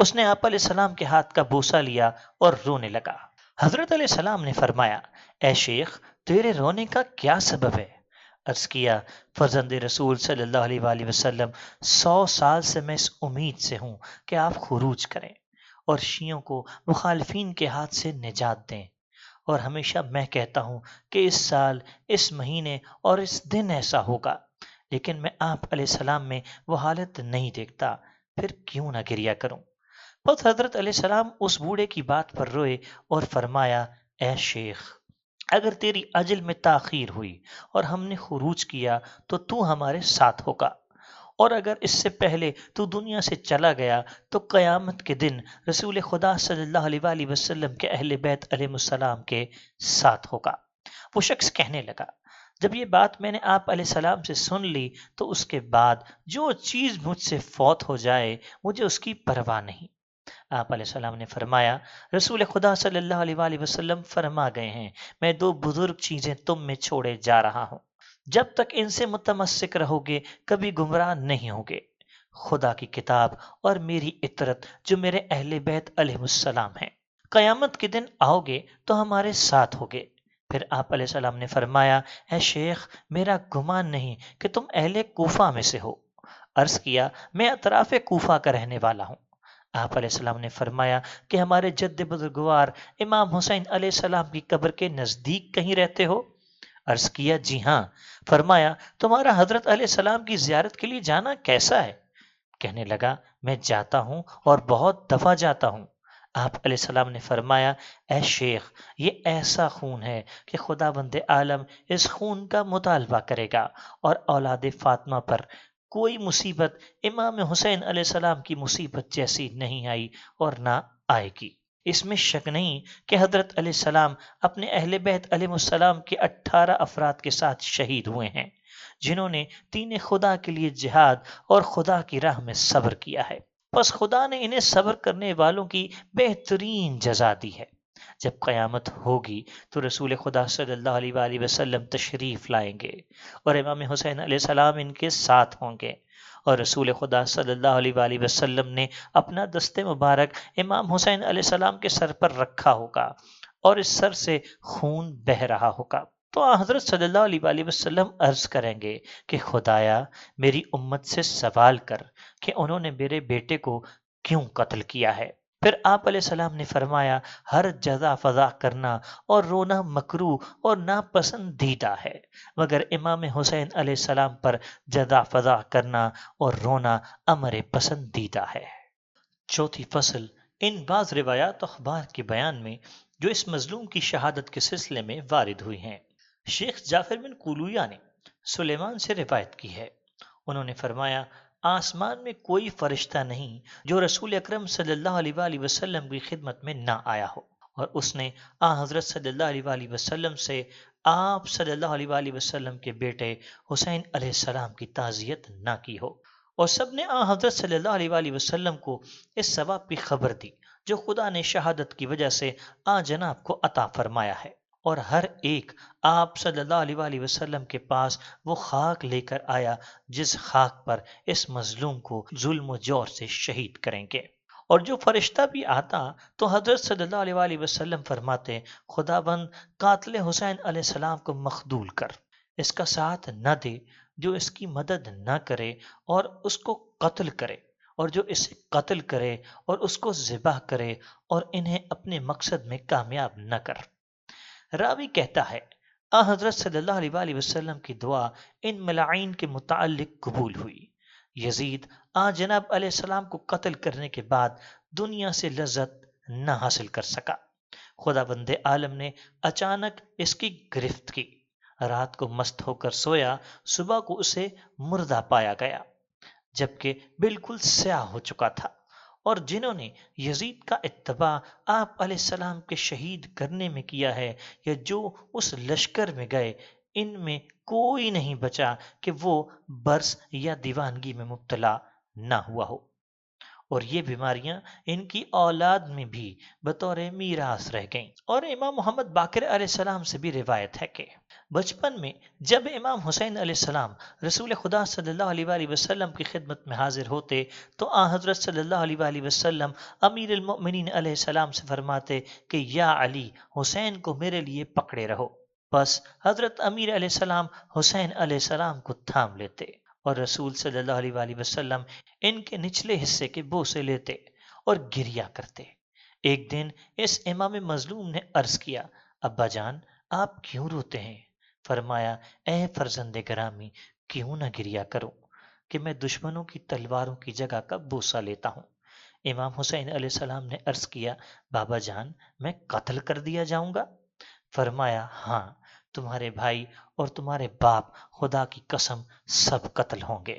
اس نے آپ علیہ السلام کے ہاتھ کا بوسہ لیا اور رونے لگا۔ حضرت علیہ السلام نے فرمایا، اے شیخ تیرے رونے کا کیا سبب ہے؟ عرض کیا، فرزند رسول صلی اللہ علیہ وآلہ وسلم 100 سال سے میں اس امید سے ہوں کہ آپ خروج کریں اور شیعوں کو مخالفین کے ہاتھ سے نجات دیں، اور ہمیشہ میں کہتا ہوں کہ اس سال، اس مہینے اور اس دن ایسا ہوگا، لیکن میں آپ علیہ السلام میں وہ حالت نہیں دیکھتا، پھر کیوں نہ گریہ کروں؟ بس حضرت علیہ السلام اس بوڑھے کی بات پر روئے اور فرمایا، اے شیخ اگر تیری اجل میں تاخیر ہوئی اور ہم نے خروج کیا تو ہمارے ساتھ ہوگا، اور اگر اس سے پہلے تو دنیا سے چلا گیا تو قیامت کے دن رسول خدا صلی اللہ علیہ وآلہ وسلم کے اہل بیت علیہ السلام کے ساتھ ہوگا۔ وہ شخص کہنے لگا، جب یہ بات میں نے آپ علیہ السلام سے سن لی تو اس کے بعد جو چیز مجھ سے فوت ہو جائے مجھے اس کی پرواہ نہیں۔ آپ علیہ السلام نے فرمایا، رسول خدا صلی اللہ علیہ وآلہ وسلم فرما گئے ہیں، میں 2 بزرگ چیزیں تم میں چھوڑے جا رہا ہوں، جب تک ان سے متمسک رہو گے کبھی گمراہ نہیں ہوگے، خدا کی کتاب اور میری اطرت جو میرے اہل بیت علیہ السلام ہیں۔ قیامت کے دن آؤ گے تو ہمارے ساتھ ہوگے۔ پھر آپ علیہ السلام نے فرمایا، اے شیخ میرا گمان نہیں کہ تم اہل کوفہ میں سے ہو۔ عرض کیا، میں اطراف کوفہ کا رہنے والا ہوں۔ آپ علیہ السلام نے فرمایا کہ ہمارے جد بزرگوار امام حسین علیہ السلام کی قبر کے نزدیک کہیں رہتے ہو؟ عرض کیا، جی ہاں۔ فرمایا، تمہارا حضرت علیہ السلام کی زیارت کے لیے جانا کیسا ہے؟ کہنے لگا، میں جاتا ہوں اور بہت دفعہ جاتا ہوں۔ آپ علیہ السلام نے فرمایا، اے شیخ یہ ایسا خون ہے کہ خداوند عالم اس خون کا مطالبہ کرے گا، اور اولاد فاطمہ پر کوئی مصیبت امام حسین علیہ السلام کی مصیبت جیسی نہیں آئی اور نہ آئے گی۔ اس میں شک نہیں کہ حضرت علیہ السلام اپنے اہل بیت علیہ السلام کے 18 افراد کے ساتھ شہید ہوئے ہیں، جنہوں نے دین خدا کے لیے جہاد اور خدا کی راہ میں صبر کیا ہے۔ پس خدا نے انہیں صبر کرنے والوں کی بہترین جزا دی ہے۔ جب قیامت ہوگی تو رسول خدا صلی اللہ علیہ وآلہ وسلم تشریف لائیں گے اور امام حسین علیہ السلام ان کے ساتھ ہوں گے، اور رسول خدا صلی اللہ علیہ وآلہ وسلم نے اپنا دست مبارک امام حسین علیہ السلام کے سر پر رکھا ہوگا اور اس سر سے خون بہہ رہا ہوگا۔ تو حضرت صلی اللہ علیہ وآلہ وسلم عرض کریں گے کہ خدایا میری امت سے سوال کر کہ انہوں نے میرے بیٹے کو کیوں قتل کیا ہے۔ پھر آپ علیہ السلام نے فرمایا ہر جزا فضا کرنا اور رونا مکروہ اور ناپسندیدہ ہے، مگر امام حسین علیہ السلام پر جزا فضا کرنا اور رونا امر پسندیدہ ہے۔ چوتھی فصل، ان بعض روایات اخبار کے بیان میں جو اس مظلوم کی شہادت کے سلسلے میں وارد ہوئی ہیں۔ شیخ جعفر بن قولویہ نے سلیمان سے روایت کی ہے، انہوں نے فرمایا آسمان میں کوئی فرشتہ نہیں جو رسول اکرم صلی اللہ علیہ وآلہ وسلم کی خدمت میں نہ آیا ہو اور اس نے حضرت صلی اللہ علیہ وآلہ وسلم سے آپ صلی اللہ علیہ وآلہ وسلم کے بیٹے حسین علیہ السلام کی تعزیت نہ کی ہو، اور سب نے حضرت صلی اللہ علیہ وآلہ وسلم کو اس ثواب کی خبر دی جو خدا نے شہادت کی وجہ سے جناب کو عطا فرمایا ہے، اور ہر ایک آپ صلی اللہ علیہ وآلہ وسلم کے پاس وہ خاک لے کر آیا جس خاک پر اس مظلوم کو ظلم و جور سے شہید کریں گے۔ اور جو فرشتہ بھی آتا تو حضرت صلی اللہ علیہ وآلہ وسلم فرماتے خداوند قاتل حسین علیہ السلام کو مخدول کر، اس کا ساتھ نہ دے جو اس کی مدد نہ کرے اور اس کو قتل کرے، اور جو اسے قتل کرے اور اس کو ذبح کرے اور انہیں اپنے مقصد میں کامیاب نہ کر۔ راوی کہتا ہے حضرت صلی اللہ علیہ وآلہ وسلم کی دعا ان ملعین کے متعلق قبول ہوئی۔ یزید جناب علیہ السلام کو قتل کرنے کے بعد دنیا سے لذت نہ حاصل کر سکا۔ خدا بند عالم نے اچانک اس کی گرفت کی، رات کو مست ہو کر سویا، صبح کو اسے مردہ پایا گیا جبکہ بالکل سیاہ ہو چکا تھا، اور جنہوں نے یزید کا اتباع آپ علیہ السلام کے شہید کرنے میں کیا ہے یا جو اس لشکر میں گئے، ان میں کوئی نہیں بچا کہ وہ برس یا دیوانگی میں مبتلا نہ ہوا ہو، اور یہ بیماریاں ان کی اولاد میں بھی بطور میراث رہ گئیں۔ اور امام محمد باقر علیہ السلام سے بھی روایت ہے کہ بچپن میں جب امام حسین علیہ السلام رسول خدا صلی اللہ علیہ وآلہ وسلم کی خدمت میں حاضر ہوتے تو حضرت صلی اللہ علیہ وآلہ وسلم امیر المؤمنین علیہ السلام سے فرماتے کہ یا علی حسین کو میرے لیے پکڑے رہو، بس حضرت امیر علیہ السلام حسین علیہ السلام کو تھام لیتے اور رسول صلی اللہ علیہ وآلہ وسلم ان کے نچلے حصے کے بوسے لیتے اور گریا کرتے۔ ایک دن اس امام مظلوم نے عرض کیا ابا جان آپ کیوں روتے ہیں؟ فرمایا اے فرزند گرامی کیوں نہ گریا کروں کہ میں دشمنوں کی تلواروں کی جگہ کا بوسہ لیتا ہوں۔ امام حسین علیہ السلام نے عرض کیا بابا جان میں قتل کر دیا جاؤں گا؟ فرمایا ہاں تمہارے بھائی اور تمہارے باپ خدا کی قسم سب قتل ہوں گے۔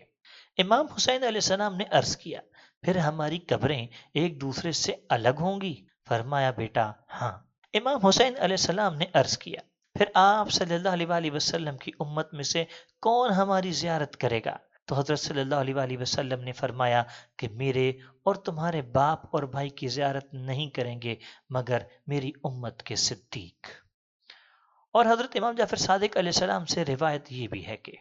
امام حسین علیہ السلام نے عرض کیا پھر ہماری قبریں ایک دوسرے سے الگ ہوں گی؟ فرمایا بیٹا ہاں۔ امام حسین علیہ السلام نے عرض کیا پھر آپ صلی اللہ علیہ وآلہ وسلم کی امت میں سے کون ہماری زیارت کرے گا؟ تو حضرت صلی اللہ علیہ وآلہ وسلم نے فرمایا کہ میرے اور تمہارے باپ اور بھائی کی زیارت نہیں کریں گے مگر میری امت کے صدیق۔ اور حضرت امام جعفر صادق علیہ السلام سے روایت یہ بھی ہے کہ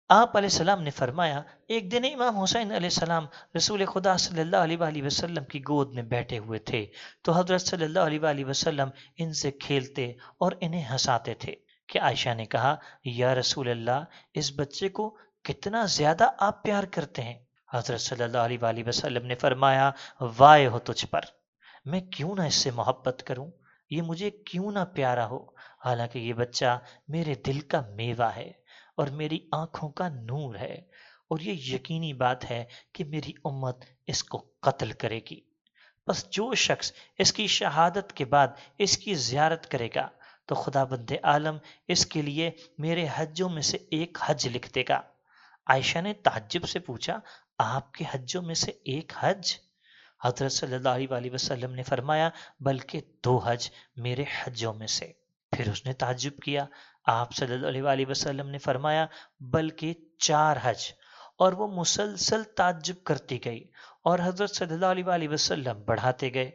آپ علیہ السلام نے فرمایا ایک دن امام حسین علیہ السلام رسول خدا صلی اللہ علیہ وآلہ وسلم کی گود میں بیٹھے ہوئے تھے تو حضرت صلی اللہ علیہ وآلہ وسلم ان سے کھیلتے اور انہیں ہنساتے تھے کہ عائشہ نے کہا یا رسول اللہ اس بچے کو کتنا زیادہ آپ پیار کرتے ہیں؟ حضرت صلی اللہ علیہ وآلہ وسلم نے فرمایا وائے ہو تجھ پر، میں کیوں نہ اس سے محبت کروں، یہ مجھے کیوں نہ پیارا ہو، حالانکہ یہ بچہ میرے دل کا میوہ ہے اور میری آنکھوں کا نور ہے، اور یہ یقینی بات ہے کہ میری امت اس کو قتل کرے گی، بس جو شخص اس کی شہادت کے بعد اس کی زیارت کرے گا تو خدا بند عالم اس کے لیے میرے حجوں میں سے ایک حج لکھ دے گا۔ عائشہ نے تعجب سے پوچھا آپ کے حجوں میں سے ایک حج؟ حضرت صلی اللہ علیہ وسلم نے فرمایا بلکہ 2 حج میرے حجوں میں سے۔ پھر اس نے تعجب کیا۔ آپ صلی اللہ علیہ وسلم نے فرمایا بلکہ 4 حج، اور وہ مسلسل تعجب کرتی گئی اور حضرت صلی اللہ علیہ وسلم بڑھاتے گئے،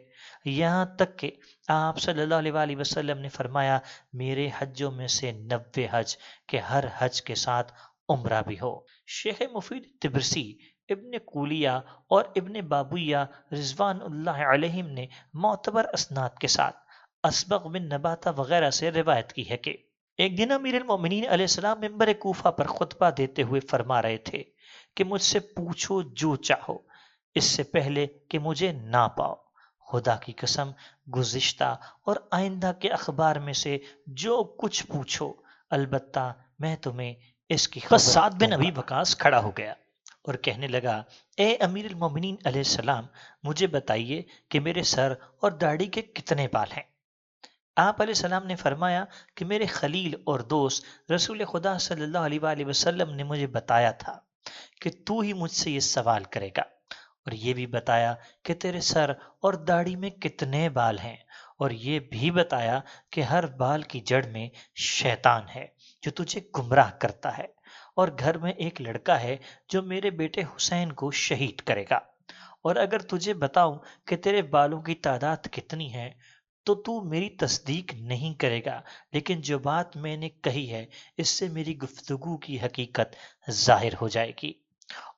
یہاں تک کہ آپ صلی اللہ علیہ وسلم نے فرمایا میرے حجوں میں سے 90 حج کہ ہر حج کے ساتھ عمرہ بھی ہو۔ شیخ مفید تبرسی، ابن کولیہ اور ابن بابویہ رضوان اللہ علیہم نے معتبر اسناد کے ساتھ اسبغ بن نباتہ وغیرہ سے روایت کی ہے کہ ایک دن امیر المومنین علیہ السلام ممبر کوفہ پر خطبہ دیتے ہوئے فرما رہے تھے کہ مجھ سے پوچھو جو چاہو اس سے پہلے کہ مجھے نہ پاؤ، خدا کی قسم گزشتہ اور آئندہ کے اخبار میں سے جو کچھ پوچھو البتہ میں تمہیں اس کی خبر۔ سعد بن ابی وقاص کھڑا ہو گیا اور کہنے لگا اے امیر المومنین علیہ السلام، مجھے بتائیے کہ میرے سر اور داڑھی کے کتنے بال ہیں؟ آپ علیہ السلام نے فرمایا کہ میرے خلیل اور دوست رسول خدا صلی اللہ علیہ وسلم نے مجھے بتایا تھا کہ تو ہی مجھ سے یہ سوال کرے گا، اور یہ بھی بتایا کہ تیرے سر اور داڑھی میں کتنے بال ہیں، اور یہ بھی بتایا کہ ہر بال کی جڑ میں شیطان ہے جو تجھے گمراہ کرتا ہے، اور گھر میں ایک لڑکا ہے جو میرے بیٹے حسین کو شہید کرے گا، اور اگر تجھے بتاؤں کہ تیرے بالوں کی تعداد کتنی ہے تو میری تصدیق نہیں کرے گا، لیکن جو بات میں نے کہی ہے اس سے میری گفتگو کی حقیقت ظاہر ہو جائے گی۔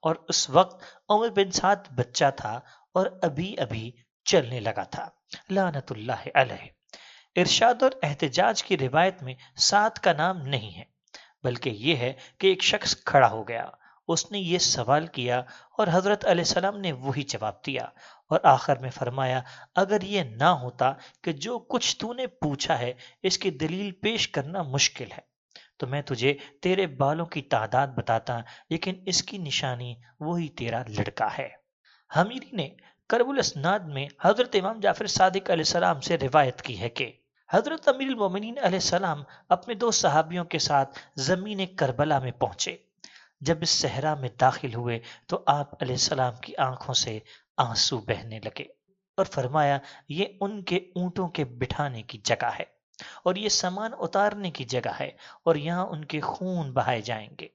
اور اس وقت عمر بن سعد بچہ تھا اور ابھی ابھی چلنے لگا تھا، لعنت اللہ علیہ۔ ارشاد اور احتجاج کی روایت میں سعد کا نام نہیں ہے، بلکہ یہ ہے کہ ایک شخص کھڑا ہو گیا، اس نے یہ سوال کیا اور حضرت علیہ السلام نے وہی جواب دیا، اور آخر میں فرمایا اگر یہ نہ ہوتا کہ جو کچھ تو نے پوچھا ہے اس کی دلیل پیش کرنا مشکل ہے تو میں تجھے تیرے بالوں کی تعداد بتاتا، لیکن اس کی نشانی وہی تیرا لڑکا ہے۔ حمیری نے کرب الاسناد میں حضرت امام جعفر صادق علیہ السلام سے روایت کی ہے کہ حضرت امیر المومنین علیہ السلام اپنے 2 صحابیوں کے ساتھ زمین کربلا میں پہنچے۔ جب اس صحرا میں داخل ہوئے تو آپ علیہ السلام کی آنکھوں سے آنسو بہنے لگے اور فرمایا یہ ان کے اونٹوں کے بٹھانے کی جگہ ہے اور یہ سامان اتارنے کی جگہ ہے، اور یہاں ان کے خون بہائے جائیں گے۔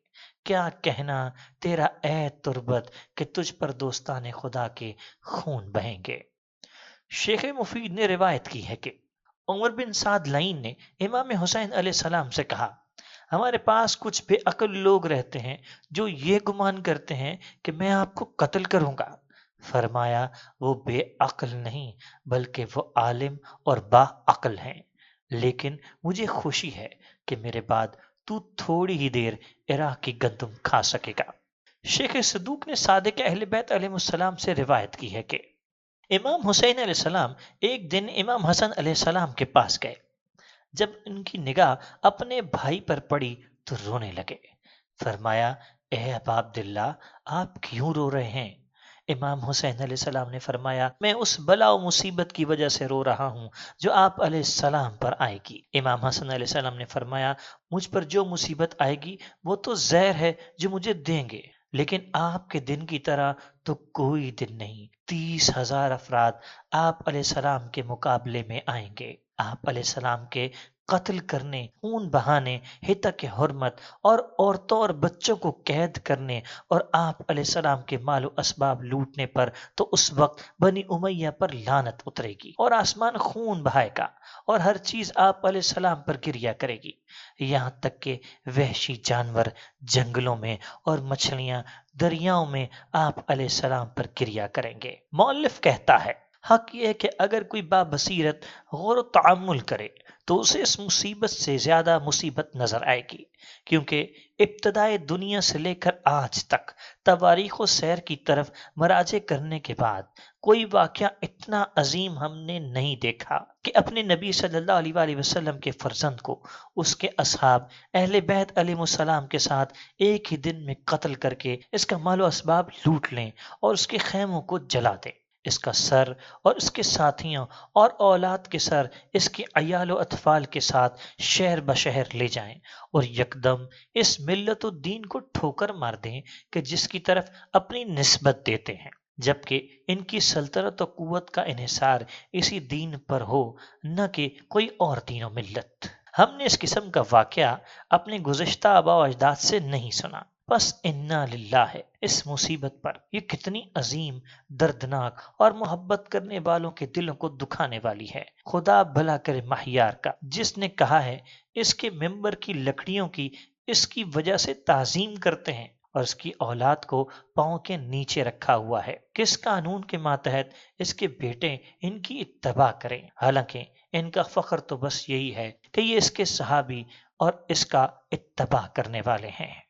کیا کہنا تیرا اے تربت کہ تجھ پر دوستان خدا کے خون بہیں گے۔ شیخ مفید نے روایت کی ہے کہ عمر بن سعد لعین نے امام حسین علیہ السلام سے کہا ہمارے پاس کچھ بے عقل لوگ رہتے ہیں جو یہ گمان کرتے ہیں کہ میں آپ کو قتل کروں گا۔ فرمایا وہ بے عقل نہیں بلکہ وہ عالم اور با عقل ہیں، لیکن مجھے خوشی ہے کہ میرے بعد تو تھوڑی ہی دیر عراق کی گندم کھا سکے گا۔ شیخ صدوق نے صادق اہل بیت علیہ السلام سے روایت کی ہے کہ امام حسین علیہ السلام ایک دن امام حسن علیہ السلام کے پاس گئے۔ جب ان کی نگاہ اپنے بھائی پر پڑی تو رونے لگے۔ فرمایا اے ابا عبداللہ آپ کیوں رو رہے ہیں؟ امام حسین علیہ السلام نے فرمایا میں اس بلا و مصیبت کی وجہ سے رو رہا ہوں جو آپ علیہ السلام پر آئے گی۔ امام حسن علیہ السلام نے فرمایا مجھ پر جو مصیبت آئے گی وہ تو زہر ہے جو مجھے دیں گے، لیکن آپ کے دن کی طرح تو کوئی دن نہیں۔ 30,000 افراد آپ علیہ السلام کے مقابلے میں آئیں گے، آپ علیہ السلام کے قتل کرنے، خون بہانے، ہتک حرمت اور عورتوں اور بچوں کو قید کرنے اور آپ علیہ السلام کے مال و اسباب لوٹنے پر تو اس وقت بنی امیہ پر لعنت اترے گی اور آسمان خون بہائے گا اور ہر چیز آپ علیہ السلام پر گریا کرے گی، یہاں تک کہ وحشی جانور جنگلوں میں اور مچھلیاں دریاؤں میں آپ علیہ السلام پر گریا کریں گے۔ مؤلف کہتا ہے حق یہ ہے کہ اگر کوئی بابصیرت غور و تعمل کرے تو اسے اس مصیبت سے زیادہ مصیبت نظر آئے گی، کیونکہ ابتدائے دنیا سے لے کر آج تک تواریخ و سیر کی طرف مراجع کرنے کے بعد کوئی واقعہ اتنا عظیم ہم نے نہیں دیکھا کہ اپنے نبی صلی اللہ علیہ وسلم کے فرزند کو اس کے اصحاب اہل بیت علیہ السلام کے ساتھ ایک ہی دن میں قتل کر کے اس کا مال و اسباب لوٹ لیں اور اس کے خیموں کو جلا دیں، اس کا سر اور اس کے ساتھیوں اور اولاد کے سر اس کے عیال و اطفال کے ساتھ شہر بشہر لے جائیں اور یکدم اس ملت و دین کو ٹھوکر مار دیں کہ جس کی طرف اپنی نسبت دیتے ہیں۔ جبکہ ان کی سلطنت و قوت کا انحصار اسی دین پر ہو، نہ کہ کوئی اور دین و ملت۔ ہم نے اس قسم کا واقعہ اپنے گزشتہ آباء و اجداد سے نہیں سنا، بس انا للہ ہے اس مصیبت پر۔ یہ کتنی عظیم، دردناک اور محبت کرنے والوں کے دلوں کو دکھانے والی ہے۔ خدا بھلا کرے مہیار کا، جس نے کہا ہے اس کے ممبر کی لکڑیوں کی اس کی وجہ سے تعظیم کرتے ہیں اور اس کی اولاد کو پاؤں کے نیچے رکھا ہوا ہے، کس قانون کے ماتحت اس کے بیٹے ان کی اتباع کریں؟ حالانکہ ان کا فخر تو بس یہی ہے کہ یہ اس کے صحابی اور اس کا اتباع کرنے والے ہیں۔